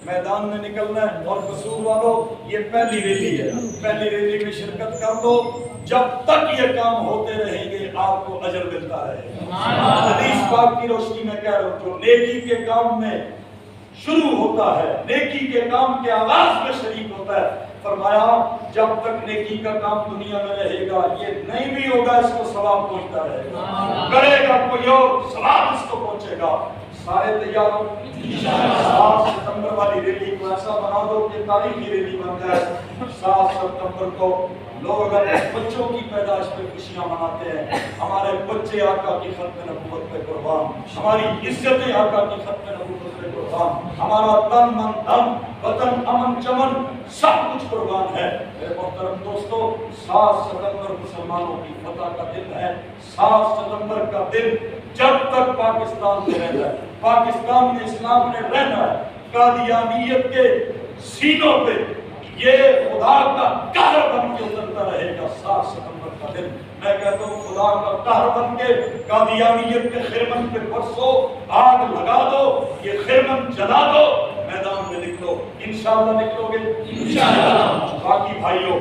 میدان میں نکلنا ہے۔ اور قصور والوں یہ پہلی ریلی ہے، پہلی ریلی میں شرکت کر دو، جب تک یہ کام ہوتے رہیں گے آپ کو اجر ملتا رہے گا۔ حدیث پاک کی روشنی میں کہہ رہا ہوں، جو نیکی کے کام میں شروع ہوتا ہے، نیکی کے کام کے آغاز میں شریک ہوتا ہے، فرمایا جب تک نیکی کا کام دنیا میں رہے گا یہ نہیں بھی ہوگا، اس کو ثواب پہنچتا رہے گا، کرے گا کوئی اور ثواب اس کو پہنچے گا۔ سارے تیار ہو؟ 7 ستمبر والی ریلی کو ایسا بنا دو کہ تاریخی ریلی بن جائے۔ 7 ستمبر کو لوگ اگر بچوں کی پیدائش پہ خوشیاں مناتے ہیں، ہمارے بچے آقا کی ختم نبوت پہ قربان، ہماری عزتیں آقا کی ختم نبوت پہ قربان، ہمارا تن من دم وطن امن چمن سب کچھ قربان ہے۔ میرے محترم دوستو، 7 ستمبر مسلمانوں کی فتح کا دن ہے۔ 7 ستمبر کا دن جب تک پاکستان میں رہنا ہے، پاکستان میں اسلام نے رہنا ہے، قادیانیت کے سینوں پہ یہ خدا کا قہر بن کے اترتا رہے گا۔ 7 ستمبر کا دن میں کہتا ہوں خدا کا قہر بن کے قادیانیت کے خرمن پہ برسو، آگ لگا دو، یہ خرمن جلا دو، میدان میں نکلو، انشاءاللہ نکلو گے انشاءاللہ۔ باقی بھائیوں،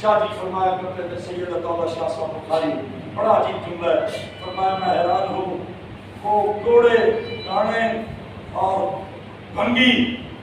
شاہ جی فرمایا کرتے تھے، سید عطاءاللہ شاہ صاحب بخاری، بڑا عجیب جملہ ہے، فرمایا میں حیران ہوں وہ گھوڑے، گانے اور بھنگی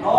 9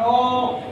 9।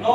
9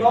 9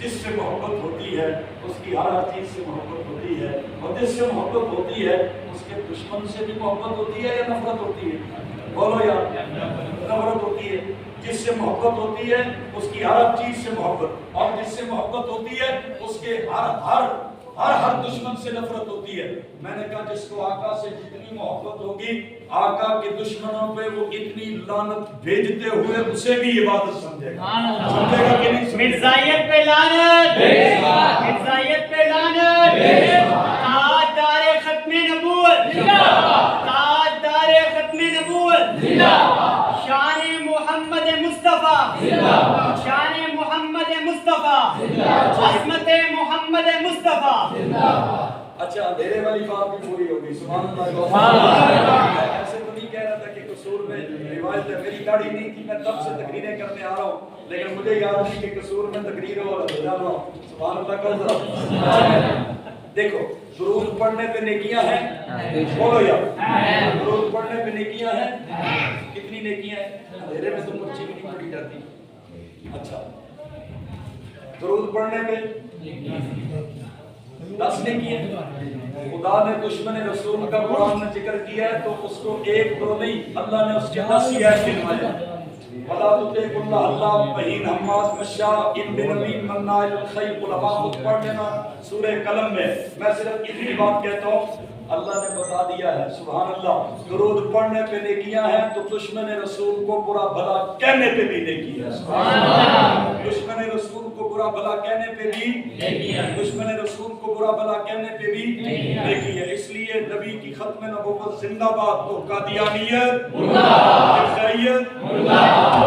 جس سے محبت ہوتی ہے اس کی ہر چیز سے محبت ہوتی ہے، اور جس سے محبت ہوتی ہے اس کے دشمن سے بھی محبت ہوتی ہے یا نفرت ہوتی ہے؟ بولو یار، نفرت ہوتی ہے۔ جس سے محبت ہوتی ہے اس کی ہر چیز سے محبت، اور جس سے محبت ہوتی ہے اس کے ہر دشمن سے نفرت ہوتی ہے۔ میں نے کہا جس کو آقا سے جتنی محبت ہوگی، آقا کے دشمنوں پہ وہ اتنی لعنت بھیجتے ہوئے اسے بھی عبادت سمجھے گا۔ سمجھے گا کہ نہیں سمجھے گا؟ مرزائیت پہ لعنت، مرزائیت پہ لعنت، تاجدار ختم نبوت، تاجدار ختم نبوت، شان محمد مصطفیٰ، شان محمد مصطفیٰ، عظمت محمد مصطفیٰ۔ اچھا اندھیرے والی بات بھی پوری ہوگی، سبحان اللہ۔ ایسے تو نہیں کہہ رہا تھا کہ قصور میں روایت ہے، میری داڑھی نہیں تھی، میں تب سے تقریریں کرنے آ رہا ہوں، لیکن مجھے یاد نہیں کہ قصور میں تقریر ہو رہا ہوں۔ سبحان اللہ کا ذرا دیکھو، درود پڑھنے پہ نیکیاں ہیں، بولو یار، درود پڑھنے پہ نیکیاں ہیں، کتنی نیکیاں ہیں؟ اندھیرے میں تو مرچی بھی نہیں پڑی جاتی۔ اچھا درود پڑھنے پہ 10 نیکیاں، خدا نے دشمن رسول کا قرآن میں ذکر کیا ہے تو اس کو ایک دو نہیں، اللہ نے اس کے 10 آیات گنوائے۔ وَلَا تُطِعْ كُلَّ حَلَّافٍ مَّهِينٍ حَمَّازٍ مَّشَّاءٍ بِنَمِيمٍ مَّنَّاعٍ لِلْخَيْرِ علماء خود پڑھ لینا سورہ قلم میں۔ میں صرف اتنی بات کہتا ہوں، اللہ نے بتا دیا ہے، سبحان اللہ، درود پڑھنے پہ نیکیاں ہیں تو دشمن رسول کو برا بھلا کہنے پہ بھی نیکی ہے۔ سبحان اللہ، دشمن رسول کو برا بھلا کہنے پہ بھی نیکی ہے، دشمن رسول کو برا بھلا کہنے پہ بھی نیکی ہے۔ اس لیے نبی کی ختم نبوت زندہ باد، تو قادیانیت مردہ باد، عیسائیت مردہ باد،